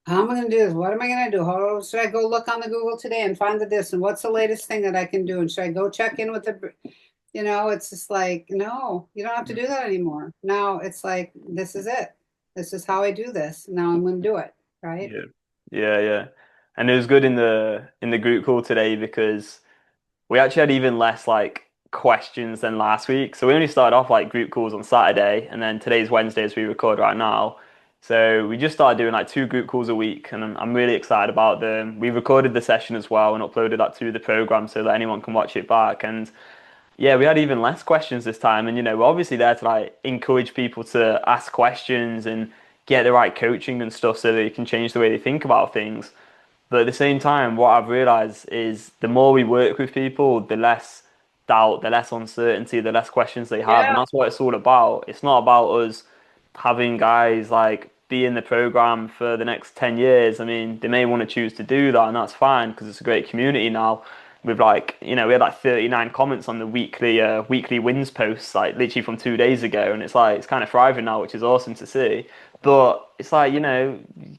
How am I going to do this? What am I going to do? How should I go look on the Google today and find the this? And what's the latest thing that I can do? And should I go check in with it's just like, no, you don't have to mm. do that anymore. Now it's like, this is it. This is how I do this. Now I'm going to do it. Right. Yeah. Yeah, yeah. And it was good in the group call today because we actually had even less like questions than last week. So we only started off like group calls on Saturday, and then today's Wednesday as we record right now. So we just started doing like two group calls a week, and I'm really excited about them. We recorded the session as well and uploaded that to the program so that anyone can watch it back. And yeah, we had even less questions this time, and we're obviously there to like encourage people to ask questions and get the right coaching and stuff so they can change the way they think about things. But at the same time, what I've realized is the more we work with people, the less doubt, the less uncertainty, the less questions they have. And Yeah. that's what it's all about. It's not about us having guys like be in the program for the next 10 years. I mean, they may want to choose to do that, and that's fine because it's a great community now. With like, we had like 39 comments on the weekly wins posts, like literally from 2 days ago, and it's like it's kind of thriving now, which is awesome to see. But it's like,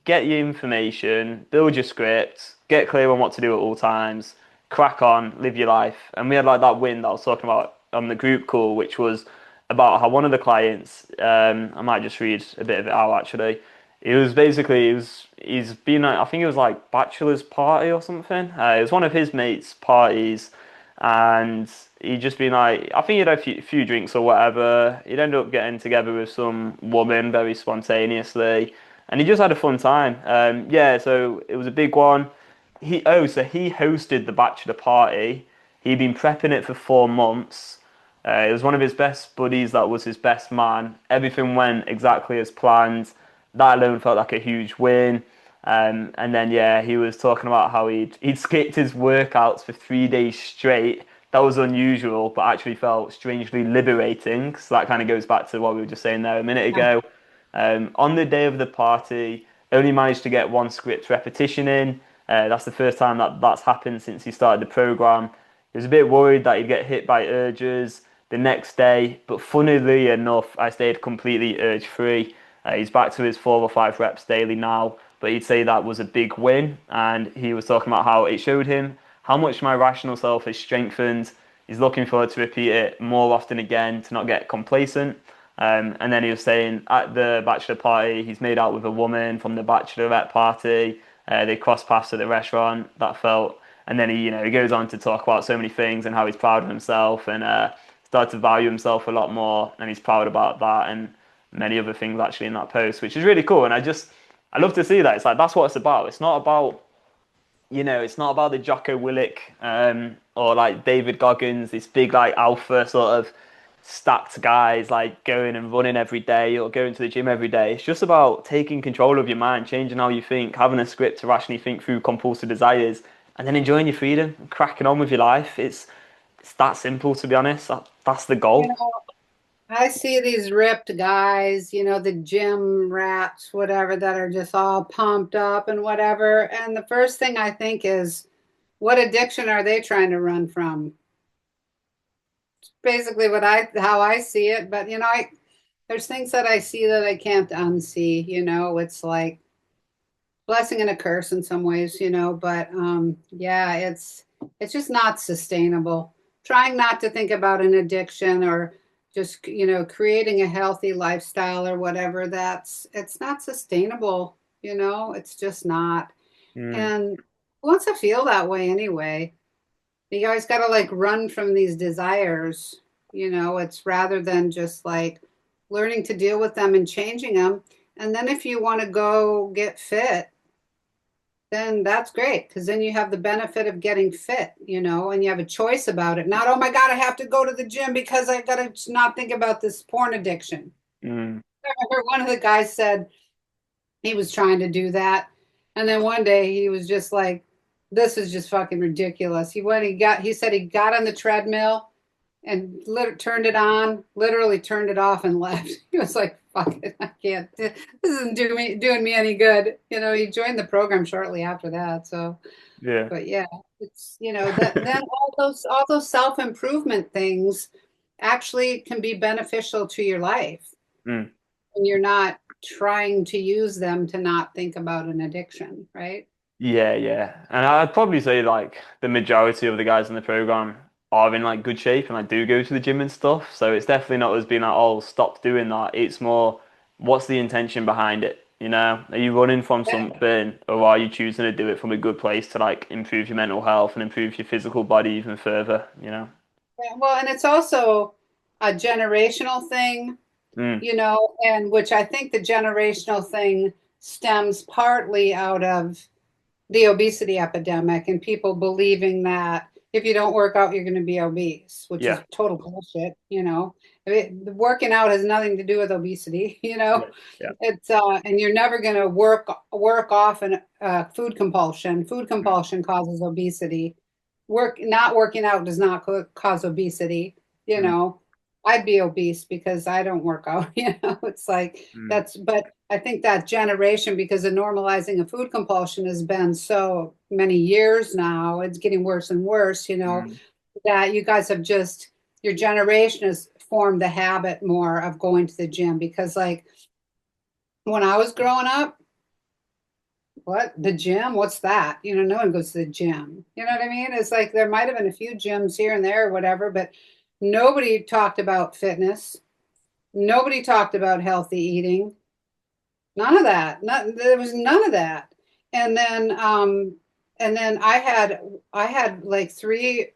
get your information, build your script, get clear on what to do at all times, crack on, live your life. And we had like that win that I was talking about on the group call, which was about how one of the clients, I might just read a bit of it out actually. It was basically, he's been, I think it was like bachelor's party or something. It was one of his mates' parties, and he'd just been like, I think he'd had a few drinks or whatever. He'd ended up getting together with some woman very spontaneously, and he just had a fun time. Yeah, so it was a big one. So he hosted the bachelor party. He'd been prepping it for 4 months. It was one of his best buddies that was his best man. Everything went exactly as planned. That alone felt like a huge win. And then yeah, he was talking about how he'd skipped his workouts for 3 days straight. That was unusual, but actually felt strangely liberating. So that kind of goes back to what we were just saying there a minute ago. On the day of the party, only managed to get one script repetition in. That's the first time that that's happened since he started the program. He was a bit worried that he'd get hit by urges the next day, but funnily enough, I stayed completely urge free. He's back to his 4 or 5 reps daily now, but he'd say that was a big win. And he was talking about how it showed him how much my rational self is strengthened. He's looking forward to repeat it more often again to not get complacent. And then he was saying at the bachelor party, he's made out with a woman from the bachelorette party. They crossed paths at the restaurant. That felt, and then he goes on to talk about so many things and how he's proud of himself and started to value himself a lot more, and he's proud about that and many other things actually in that post, which is really cool. And I love to see that. It's like that's what it's about. It's not about the Jocko Willick or like David Goggins, this big like alpha sort of stacked guys like going and running every day or going to the gym every day. It's just about taking control of your mind, changing how you think, having a script to rationally think through compulsive desires, and then enjoying your freedom, cracking on with your life. It's that simple, to be honest. That's the You goal. know, I see these ripped guys, the gym rats, whatever, that are just all pumped up and whatever. And the first thing I think is, what addiction are they trying to run from? Basically how I see it. But there's things that I see that I can't unsee. It's like blessing and a curse in some ways. But yeah, it's just not sustainable. Trying not to think about an addiction or just creating a healthy lifestyle or whatever, it's not sustainable. It's just not. Mm, And who wants to feel that way anyway? You always got to like run from these desires. It's rather than just like learning to deal with them and changing them. And then if you want to go get fit, then that's great because then you have the benefit of getting fit, and you have a choice about it. Not, oh my God, I have to go to the gym because I got to not think about this porn addiction. mm, I remember one of the guys said he was trying to do that. And then one day he was just like, this is just fucking ridiculous. He said he got on the treadmill and turned it on, literally turned it off and left. He was like, fuck it, I can't, this isn't doing me any good. He joined the program shortly after that. So, Yeah. but yeah, it's, that then all those self-improvement things actually can be beneficial to your life Mm. when you're not trying to use them to not think about an addiction, right? Yeah, yeah. And I'd probably say like the majority of the guys in the program are in like good shape and like do go to the gym and stuff. So it's definitely not as being like, oh, stop doing that. It's more, what's the intention behind it? Are you running from something or are you choosing to do it from a good place to like improve your mental health and improve your physical body even further? Yeah, well, and it's also a generational thing, Mm, and which I think the generational thing stems partly out of the obesity epidemic and people believing that if you don't work out, you're going to be obese, which yeah, is total bullshit. Working out has nothing to do with obesity, yeah, yeah. It's and you're never going to work off an food compulsion. Food Mm, compulsion causes obesity. Not working out does not cause obesity. You mm, know, I'd be obese because I don't work out. It's like mm, that's. But I think that generation, because of normalizing a food compulsion, has been so many years now. It's getting worse and worse. mm. That you guys have just your generation has formed the habit more of going to the gym because, like, when I was growing up, what the gym? What's that? No one goes to the gym. You know what I mean? It's like there might have been a few gyms here and there or whatever, but nobody talked about fitness. Nobody talked about healthy eating. None of that. There was none of that. And then I had like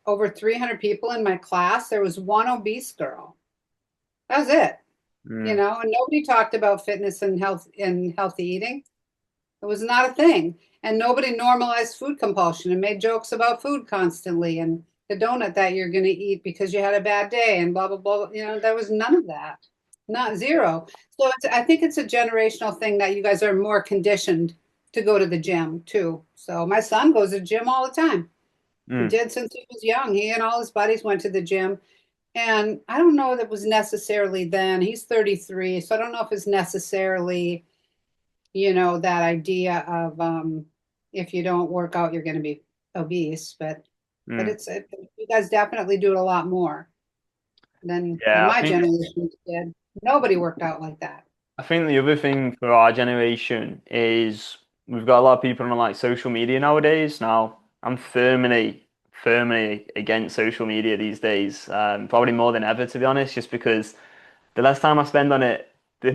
over 300 people in my class. There was one obese girl. That was it. Mm. And nobody talked about fitness and healthy eating. It was not a thing. And nobody normalized food compulsion and made jokes about food constantly and the donut that you're going to eat because you had a bad day and blah, blah, blah. There was none of that, not zero. So I think it's a generational thing that you guys are more conditioned to go to the gym too. So my son goes to the gym all the time. He Mm. did since he was young. He and all his buddies went to the gym. And I don't know that it was necessarily then. He's 33, so I don't know if it's necessarily that idea of if you don't work out, you're going to be obese. But Mm. you guys definitely do it a lot more than Yeah, I my think generation did. Nobody worked out like that. I think the other thing for our generation is we've got a lot of people on like social media nowadays. Now, I'm firmly against social media these days. Probably more than ever, to be honest, just because the less time I spend on it, the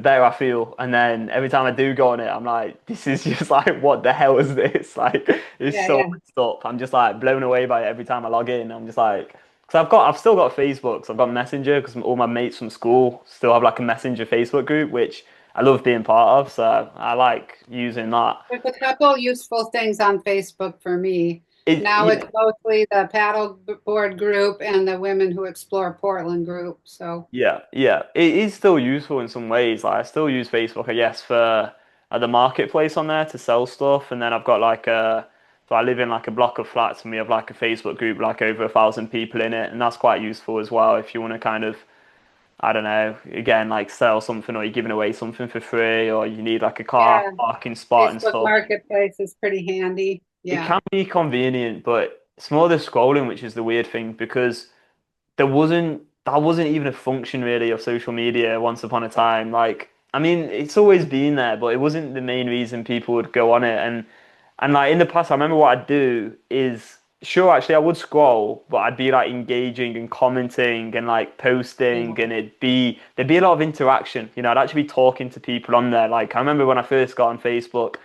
better I feel. And then every time I do go on it, I'm like, this is just like, what the hell is this? Like, it's Yeah, so yeah, messed up. I'm just like blown away by it every time I log in. I'm just like, because I've still got Facebook, so I've got Messenger because all my mates from school still have like a Messenger Facebook group, which I love being part of. So I like using that. there's a couple useful things on Facebook for me. Now it's Yeah, mostly the paddle board group and the Women Who Explore Portland group. So yeah, yeah. It is still useful in some ways. Like I still use Facebook, I guess, for the marketplace on there to sell stuff. And then I've got so I live in like a block of flats and we have like a Facebook group, like over 1,000 people in it. And that's quite useful as well if you want to kind of, I don't know, again, like sell something or you're giving away something for free or you need like a car yeah, parking spot and Facebook stuff. Marketplace is pretty handy. It Yeah. can be convenient, but it's more the scrolling, which is the weird thing because that wasn't even a function really of social media once upon a time. Like, I mean, it's always been there, but it wasn't the main reason people would go on it. And like in the past, I remember what I'd do is sure, actually, I would scroll, but I'd be like engaging and commenting and like posting, and there'd be a lot of interaction. I'd actually be talking to people on there. Like, I remember when I first got on Facebook,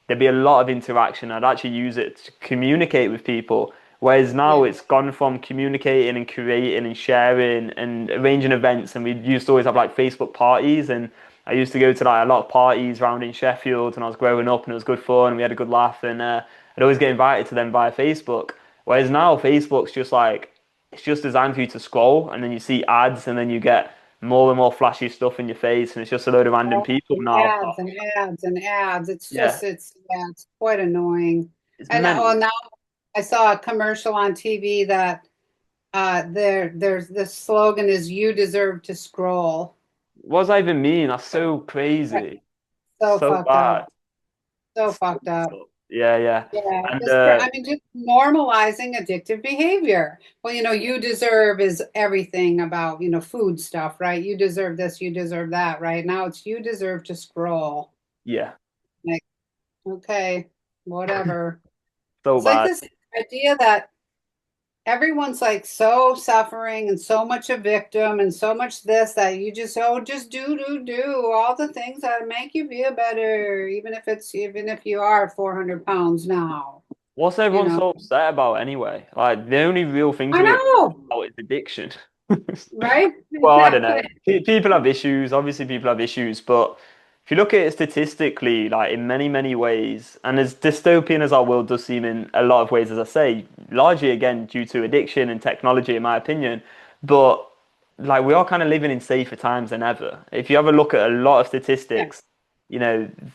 there'd be a lot of interaction. I'd actually use it to communicate with people. Whereas now Yeah. it's gone from communicating and creating and sharing and arranging events. And we used to always have like Facebook parties. And I used to go to like a lot of parties around in Sheffield when I was growing up and it was good fun and we had a good laugh. And I'd always get invited to them via Facebook. Whereas now Facebook's just like, it's just designed for you to scroll and then you see ads and then you get more and more flashy stuff in your face. And it's just a load of random people And now. ads and ads and ads. Yeah, It's quite annoying. it's And mental. now I saw a commercial on TV that there's the slogan is "You deserve to scroll." What does that even mean? That's so Right. crazy. So So fucked up. bad. So So fucked up. messed up. Yeah, yeah. Yeah, And I mean, just normalizing addictive behavior. Well, you deserve is everything about, food stuff, right? You deserve this, you deserve that, right? Now it's you deserve to scroll. yeah, Like, okay, whatever. so It's like bad. this idea that everyone's like so suffering and so much a victim and so much this that you just, oh, just do all the things that make you feel better, even if you are 400 pounds now, What's you everyone know. so upset about anyway? Like the only real thing I to be upset know. about is addiction. Right? Well, I don't know. Exactly. People have issues. Obviously, people have issues. But if you look at it statistically, like in many, many ways, and as dystopian as our world does seem in a lot of ways, as I say, largely again due to addiction and technology, in my opinion. But like we are kind of living in safer times than ever. If you have a look at a lot of Yeah. statistics,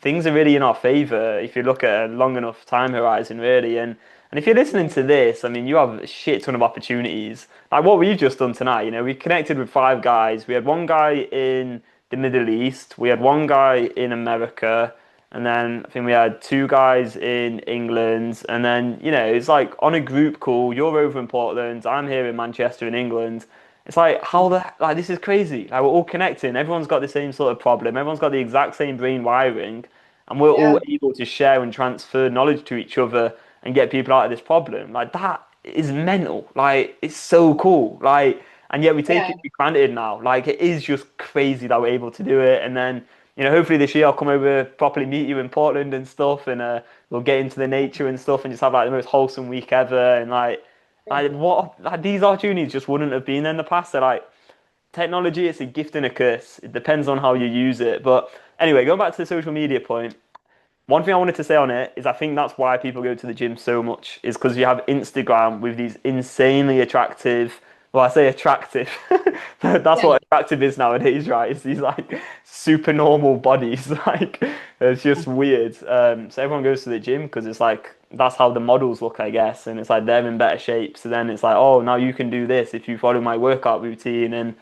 things are really in our favor if you look at a long enough time horizon, really. And if you're listening Yeah. to this, I mean, you have a shit ton of opportunities. Like what we've just done tonight, we connected with five guys. We had one guy in the Middle East, we had one guy in America, and then I think we had two guys in England. And then, it's like on a group call, you're over in Portland, I'm here in Manchester in England. It's like like this is crazy. Like we're all connecting. Everyone's got the same sort of problem. Everyone's got the exact same brain wiring, and we're all Yeah. able to share and transfer knowledge to each other and get people out of this problem. Like that is mental. Like it's so cool. Like and yet we take Yeah. it for granted now. Like it is just crazy that we're able to do it. And then hopefully this year I'll come over, properly meet you in Portland and stuff, and we'll get into the nature and stuff, and just have like the most wholesome week ever. And like these opportunities just wouldn't have been there in the past. They're like technology, it's a gift and a curse. It depends on how you use it. But anyway, going back to the social media point, one thing I wanted to say on it is I think that's why people go to the gym so much is because you have Instagram with these insanely attractive, well, I say attractive. That's Yeah. what attractive is nowadays, right? It's these like super normal bodies. Like it's just weird. So everyone goes to the gym because it's like that's how the models look, I guess, and it's like they're in better shape. So then it's like, oh, now you can do this if you follow my workout routine, and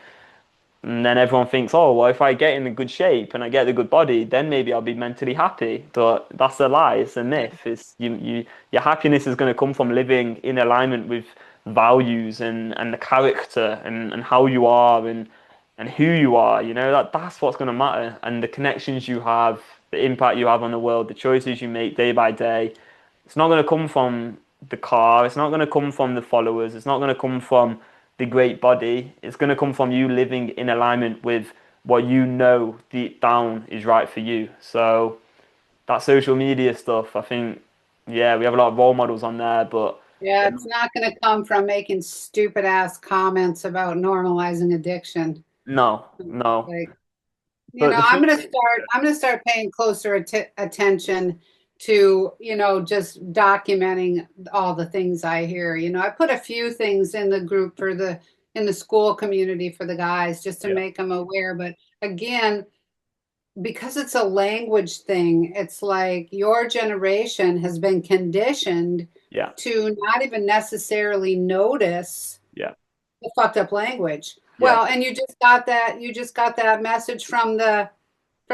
then everyone thinks, oh, well, if I get in a good shape and I get a good body, then maybe I'll be mentally happy. But that's a lie. It's a myth. It's your happiness is going to come from living in alignment with values and the character and how you are and who you are. That's what's going to matter. And the connections you have, the impact you have on the world, the choices you make day by day. It's not going to come from the car. It's not going to come from the followers. It's not going to come from the great body. It's going to come from you living in alignment with what you know deep down is right for you. So that social media stuff, I think, yeah, we have a lot of role models on there, but Yeah. It's not going to come from making stupid ass comments about normalizing addiction. no, no. Like, But the thing, I'm going to start paying closer attention to, just documenting all the things I hear. I put a few things in the group in the school community for the guys just to yeah, make them aware. But again, because it's a language thing, it's like your generation has been conditioned yeah, to not even necessarily notice yeah, the fucked up language. yeah, Well, and you just got that message from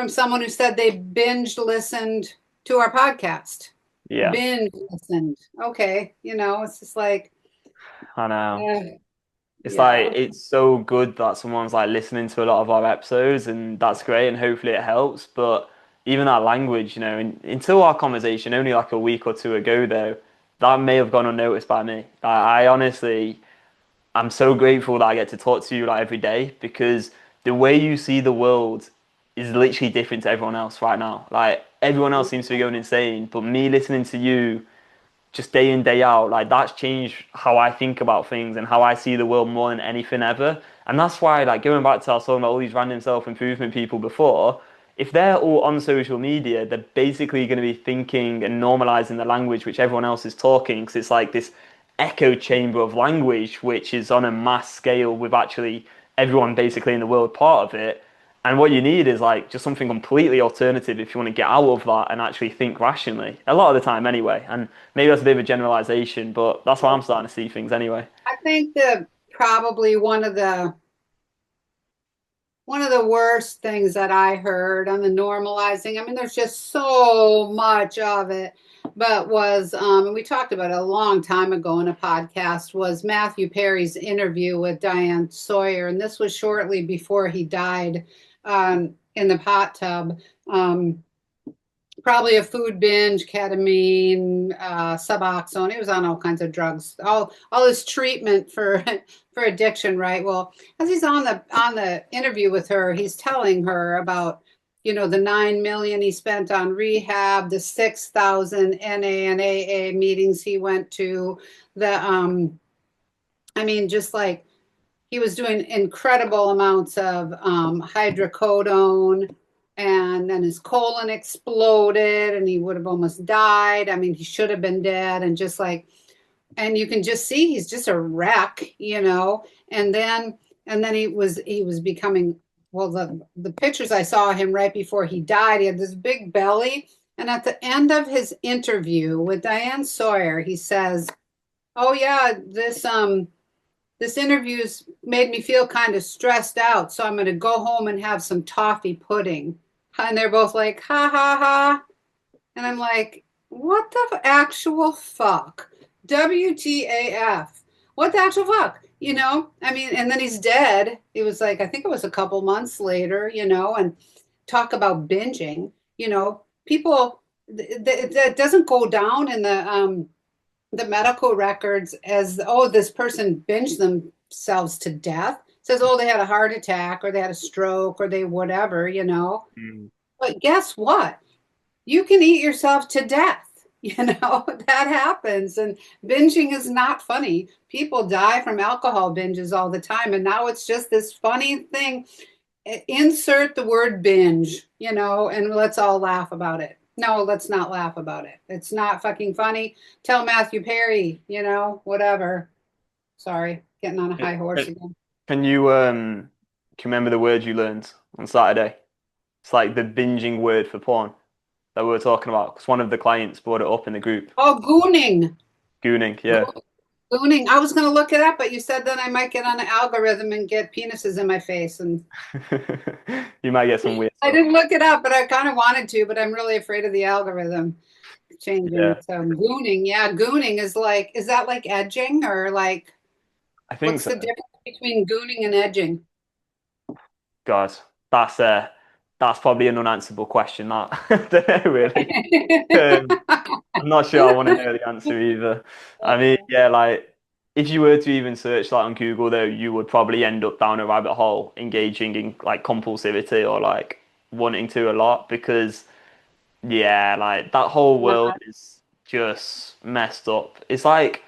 someone who said they binge listened to our podcast. yeah. Binge listened. Okay, it's just like I know. uh, It's like yeah. it's so good that someone's like listening to a lot of our episodes, and that's great, and hopefully it helps. But even that language, until our conversation only like a week or two ago, though, that may have gone unnoticed by me. I honestly, I'm so grateful that I get to talk to you like every day because the way you see the world is literally different to everyone else right now. Like everyone else seems to be going insane, but me listening to you just day in day out like that's changed how I think about things and how I see the world more than anything ever. And that's why like going back to our talking about all these random self-improvement people before, if they're all on social media, they're basically going to be thinking and normalizing the language which everyone else is talking because it's like this echo chamber of language which is on a mass scale with actually everyone basically in the world part of it. And what you need is like just something completely alternative if you want to get out of that and actually think rationally. A lot of the time, anyway. And maybe that's a bit of a generalization, but that's how I'm starting to see things anyway. I think the probably one of the worst things that I heard on the normalizing. I mean, there's just so much of it, but was, and we talked about it a long time ago in a podcast, was Matthew Perry's interview with Diane Sawyer. And this was shortly before he died in the hot tub. Probably a food binge, ketamine, Suboxone. He was on all kinds of drugs, all this treatment for for addiction, right? Well, as he's on the interview with her, he's telling her about the 9 million he spent on rehab, the 6,000 NA and AA meetings he went to, the I mean, just like he was doing incredible amounts of hydrocodone, and then his colon exploded and he would have almost died. I mean, he should have been dead. And just like, and you can just see he's just a wreck, and then he was becoming, well, the pictures I saw him right before he died, he had this big belly. And at the end of his interview with Diane Sawyer, he says, oh yeah, this interview's made me feel kind of stressed out, so I'm going to go home and have some toffee pudding. And they're both like, ha ha ha. And I'm like, what the actual fuck? WTAF. What the actual fuck? I mean, and then he's dead. It was like, I think it was a couple months later, and talk about binging, people, that doesn't go down in the medical records as, oh, this person binged themselves to death. It says, oh, they had a heart attack or they had a stroke or they whatever. Mm. But guess what? You can eat yourself to death. That happens. And binging is not funny. People die from alcohol binges all the time. And now it's just this funny thing. Insert the word binge, and let's all laugh about it. No, let's not laugh about it. It's not fucking funny. Tell Matthew Perry, whatever. Sorry, getting on a high horse Can again. can you remember the word you learned on Saturday? It's like the binging word for porn that we were talking about because one of the clients brought it up in the group. Oh, gooning. Gooning, yeah. Gooning. I was going to look it up, but you said then I might get on an algorithm and get penises in my face. And You might get some weird I stuff. didn't look it up, but I kind of wanted to, but I'm really afraid of the algorithm changing. Yeah, So gooning, yeah, gooning is that like edging or like, I think what's so. the difference between gooning and edging? God, that's uh, that's probably an unanswerable question. That I don't know really. Um, I'm not sure I want to know the answer either. I mean, yeah, like if you were to even search that on Google, though, you would probably end up down a rabbit hole engaging in like compulsivity or like wanting to a lot because yeah, like that whole world is just messed up. It's like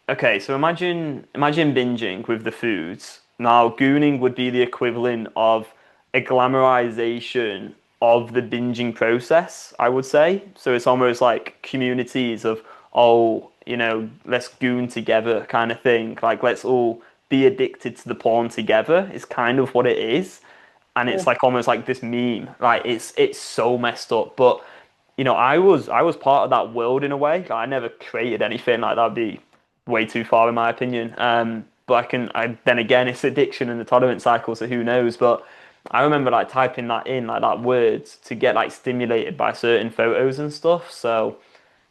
okay, so imagine binging with the foods. Now, gooning would be the equivalent of a glamorization of the binging process, I would say. So it's almost like communities of, oh, let's goon together kind of thing. Like let's all be addicted to the porn together is kind of what it is. And it's like almost like this meme. Like it's so messed up. But I was part of that world in a way. Like, I never created anything like that'd be way too far in my opinion. But then again, it's addiction and the tolerance cycle, so who knows? But I remember like typing that in, like that word, to get like stimulated by certain photos and stuff. So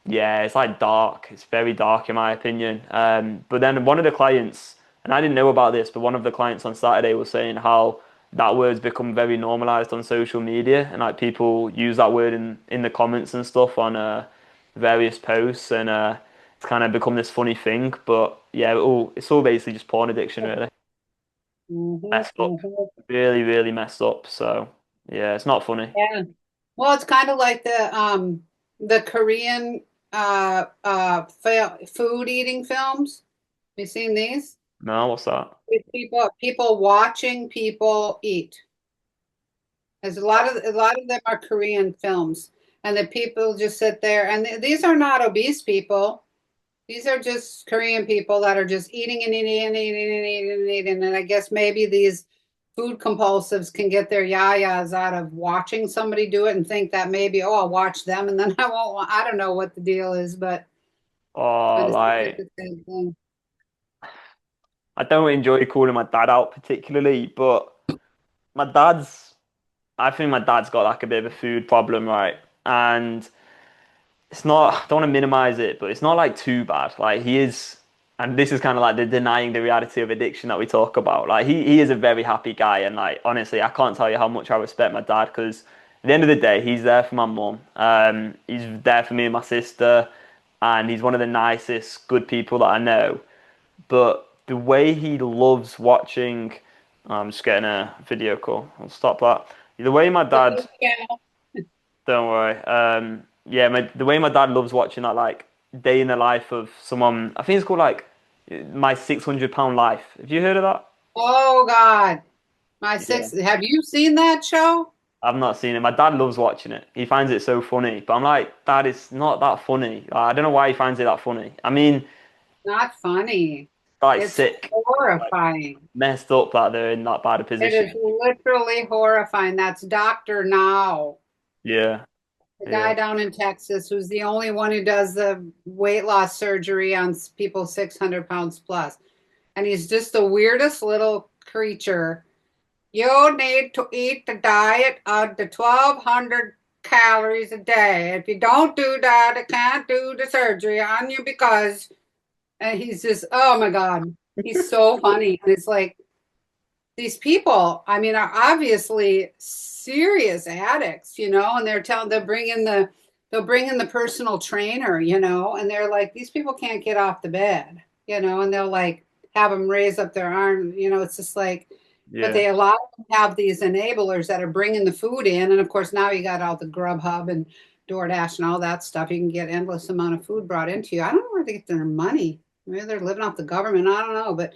yeah, it's like dark. It's very dark in my opinion. But then one of the clients, and I didn't know about this, but one of the clients on Saturday was saying how that word's become very normalized on social media, and like people use that word in the comments and stuff on various posts, and it's kind of become this funny thing. But yeah, it's all basically just porn addiction, really. Mm-hmm, Messed up, mm-hmm. really, really messed up. So yeah, it's not funny. Yeah. Well, it's kind of like the Korean food eating films. Have you seen these? No, what's that? It's people watching people eat. There's a lot of them are Korean films, and the people just sit there, and these are not obese people. These are just Korean people that are just eating and eating and eating and eating and eating. And I guess maybe these food compulsives can get their yayas out of watching somebody do it and think that maybe, oh, I'll watch them and then I won't. I don't know what the deal is, but Oh, it seems like like the same thing. I don't enjoy calling my dad out particularly, but my dad's, I think my dad's got like a bit of a food problem, right? And it's not, I don't want to minimize it, but it's not like too bad. Like he is, and this is kind of like the denying the reality of addiction that we talk about. Like he is a very happy guy, and like honestly, I can't tell you how much I respect my dad because at the end of the day, he's there for my mum. He's there for me and my sister, and he's one of the nicest, good people that I know. But the way he loves watching, I'm just getting a video call. I'll stop that. The way my dad, Yeah. don't worry. Yeah, the way my dad loves watching that like day in the life of someone. I think it's called like My 600 Pound Life. Have you heard of that? Oh God, my Yeah. six. Have you seen that show? I've not seen it. My dad loves watching it. He finds it so funny. But I'm like, Dad, it's not that funny. Like, I don't know why he finds it that funny. I mean, Not funny. like It's sick, like horrifying. messed up that they're in that bad a It position. is literally horrifying. That's Doctor Now, Yeah, the guy yeah, down in Texas who's the only one who does the weight loss surgery on people 600 pounds plus. And he's just the weirdest little creature. You need to eat the diet of the 1,200 calories a day. If you don't do that, I can't do the surgery on you because, and he's just, oh my God, he's so funny. And it's like, these people, I mean, are obviously serious addicts, and they'll bring in the personal trainer, and they're like, these people can't get off the bed, and they'll like have them raise up their arm, it's just like, but yeah, they a lot of them have these enablers that are bringing the food in, and of course now you got all the Grubhub and DoorDash and all that stuff. You can get endless amount of food brought into you. I don't know where they get their money. Maybe they're living off the government. I don't know, but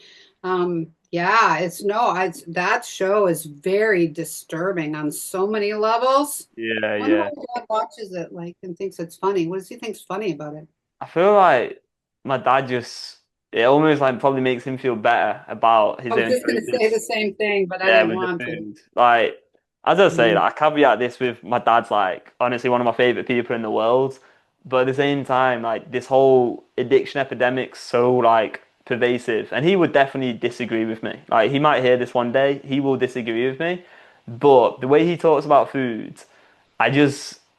yeah, it's no, that show is very disturbing on so many levels. yeah, I wonder yeah. why dad watches it like and thinks it's funny. What does he think's funny about it? I feel like my dad just it almost like probably makes him feel better about I his was own just gonna say the choices. same thing, but I Yeah, didn't with the want to. food. Like as I say, Mhm. like, I caveat this with my dad's like honestly one of my favorite people in the world. But at the same time, like this whole addiction epidemic's so like pervasive, and he would definitely disagree with me. Like he might hear this one day, he will disagree with me. But the way he talks about food,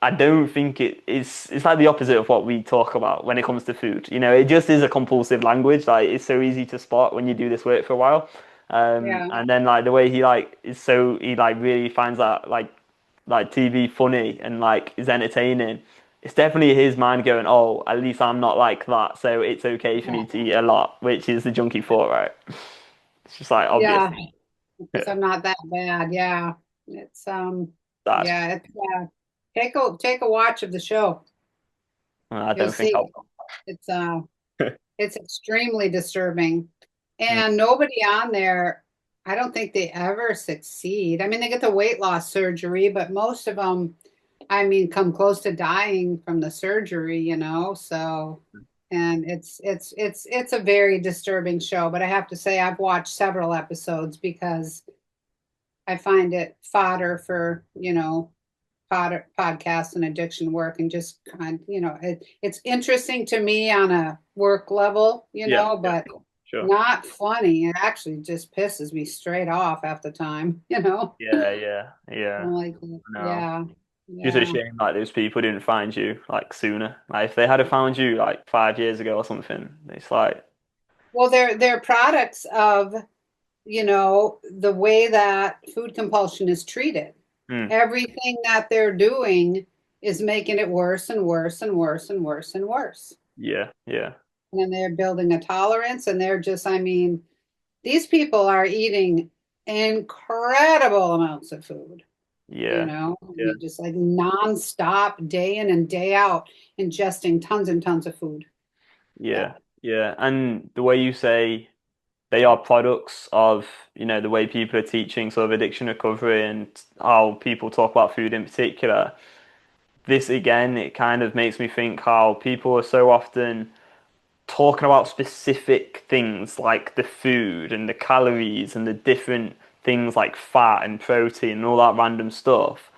I don't think it's like the opposite of what we talk about when it comes to food. You know, it just is a compulsive language. Like it's so easy to spot when you do this work for a while. Yeah, And then like the way he like is so he like really finds that like TV funny and like is entertaining. It's definitely his mind going, oh, at least I'm not like that, so it's okay for yeah, me to eat a lot, which is the junkie thought, right? It's just like yeah. obviously Because I'm not that bad. Yeah, it's that yeah, it's take a watch of the show. I You'll don't think see. I'll. It's it's extremely disturbing. And nobody on there, I don't think they ever succeed. I mean, they get the weight loss surgery, but most of them, I mean, come close to dying from the surgery, So, and it's a very disturbing show, but I have to say I've watched several episodes because I find it fodder for, podcasts and addiction work and just it's interesting to me on a work level, Yeah, yeah, but sure. not funny. It actually just pisses me straight off at the time, Yeah, yeah, yeah. I'm like, No. yeah, Just a yeah. shame like those people didn't find you like sooner. Like if they had found you like 5 years ago or something, it's like Well, they're products of, the way that food compulsion is treated. hmm, Everything that they're doing is making it worse and worse and worse and worse and worse. yeah, yeah, And they're building a tolerance, and they're just, I mean, these people are eating incredible amounts of food, yeah, I yeah, mean, just like nonstop, day in and day out, ingesting tons and tons of food. Yeah. yeah, yeah. And the way you say they are products of, the way people are teaching sort of addiction recovery and how people talk about food in particular. This again, it kind of makes me think how people are so often talking about specific things like the food and the calories and the different things like fat and protein and all that random stuff.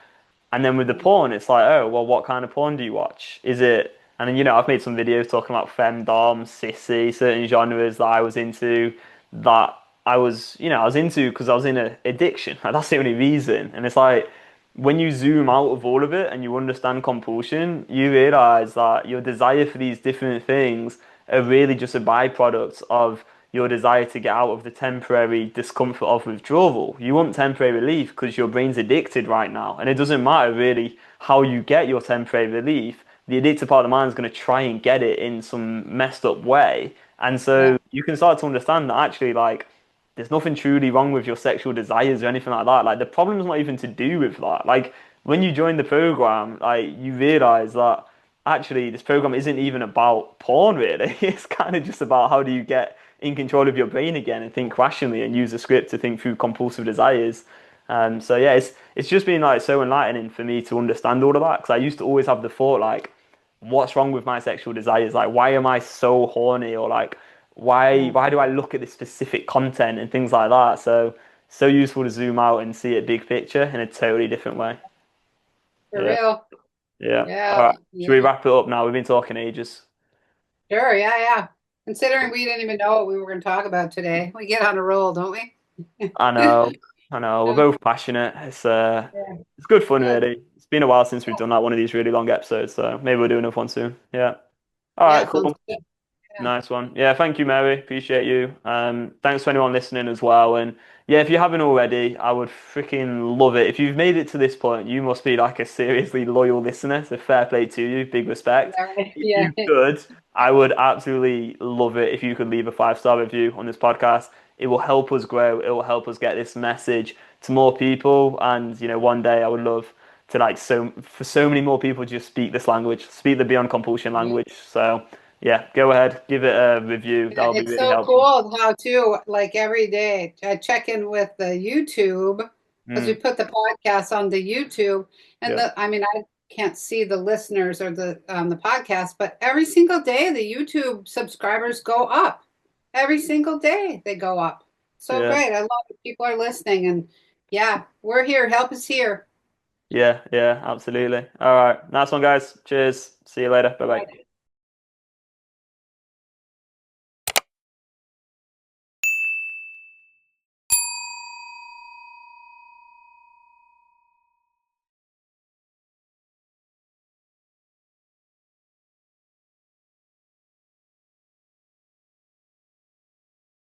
And then with the porn, it's like, oh, well, what kind of porn do you watch? Is it, and then, I've made some videos talking about femdom, sissy, certain genres that I was into. that I was into because I was in a addiction. Like, that's the only reason. And it's like when you zoom out of all of it and you understand compulsion, you realize that your desire for these different things are really just a byproduct of your desire to get out of the temporary discomfort of withdrawal. You want temporary relief because your brain's addicted right now. And it doesn't matter really how you get your temporary relief. The addicted part of the mind is going to try and get it in some messed up way. And Yeah. so you can start to understand that actually, like, there's nothing truly wrong with your sexual desires or anything like that. Like, the problem's not even to do with that. Like, when you join the program, like, you realize that actually this program isn't even about porn, really. It's kind of just about how do you get in control of your brain again and think rationally and use the script to think through compulsive desires. So yeah, it's just been like so enlightening for me to understand all of that because I used to always have the thought like, what's wrong with my sexual desires? Like, why am I so horny? Or like, Yeah. why do I look at this specific content and things like that? So useful to zoom out and see it big picture in a totally different way. For Yeah, real. yeah. Yeah. All right, should we Yeah. wrap it up now? We've been talking ages. Sure. Yeah. Yeah. Considering we didn't even know what we were going to talk about today, we get on a roll, don't we? I know, I know. We're Yeah. both passionate. Yeah. It's good fun, Yeah. really. It's been a while since we've done like one of these really long episodes, so maybe we'll do another one soon. Yeah. All right, Yeah. Sounds cool. good. Yeah. Nice one. Yeah, thank you, Mary. Appreciate you. Thanks for anyone listening as well. And yeah, if you haven't already, I would freaking love it. If you've made it to this point, you must be like a seriously loyal listener. So fair play to you. Big respect. Yeah. Right. If Yeah. you could, I would absolutely love it if you could leave a 5-star review on this podcast. It will help us grow. It will help us get this message to more people. And one day I would love to like for so many more people to just speak this language, speak the beyond compulsion Mhm. language. So yeah, go ahead, give it a review. Yeah, That'll be it's really so helpful. cool how too, like every day, I check in with the YouTube because we Mm, put the podcast on the YouTube, and yeah, I mean, I can't see the listeners or the podcast, but every single day the YouTube subscribers go up. Every single day they go up. So yeah, great! I love that people are listening, and yeah, we're here. Help us here. yeah, yeah, absolutely. All right, nice one, guys. Cheers. See you later. Bye bye.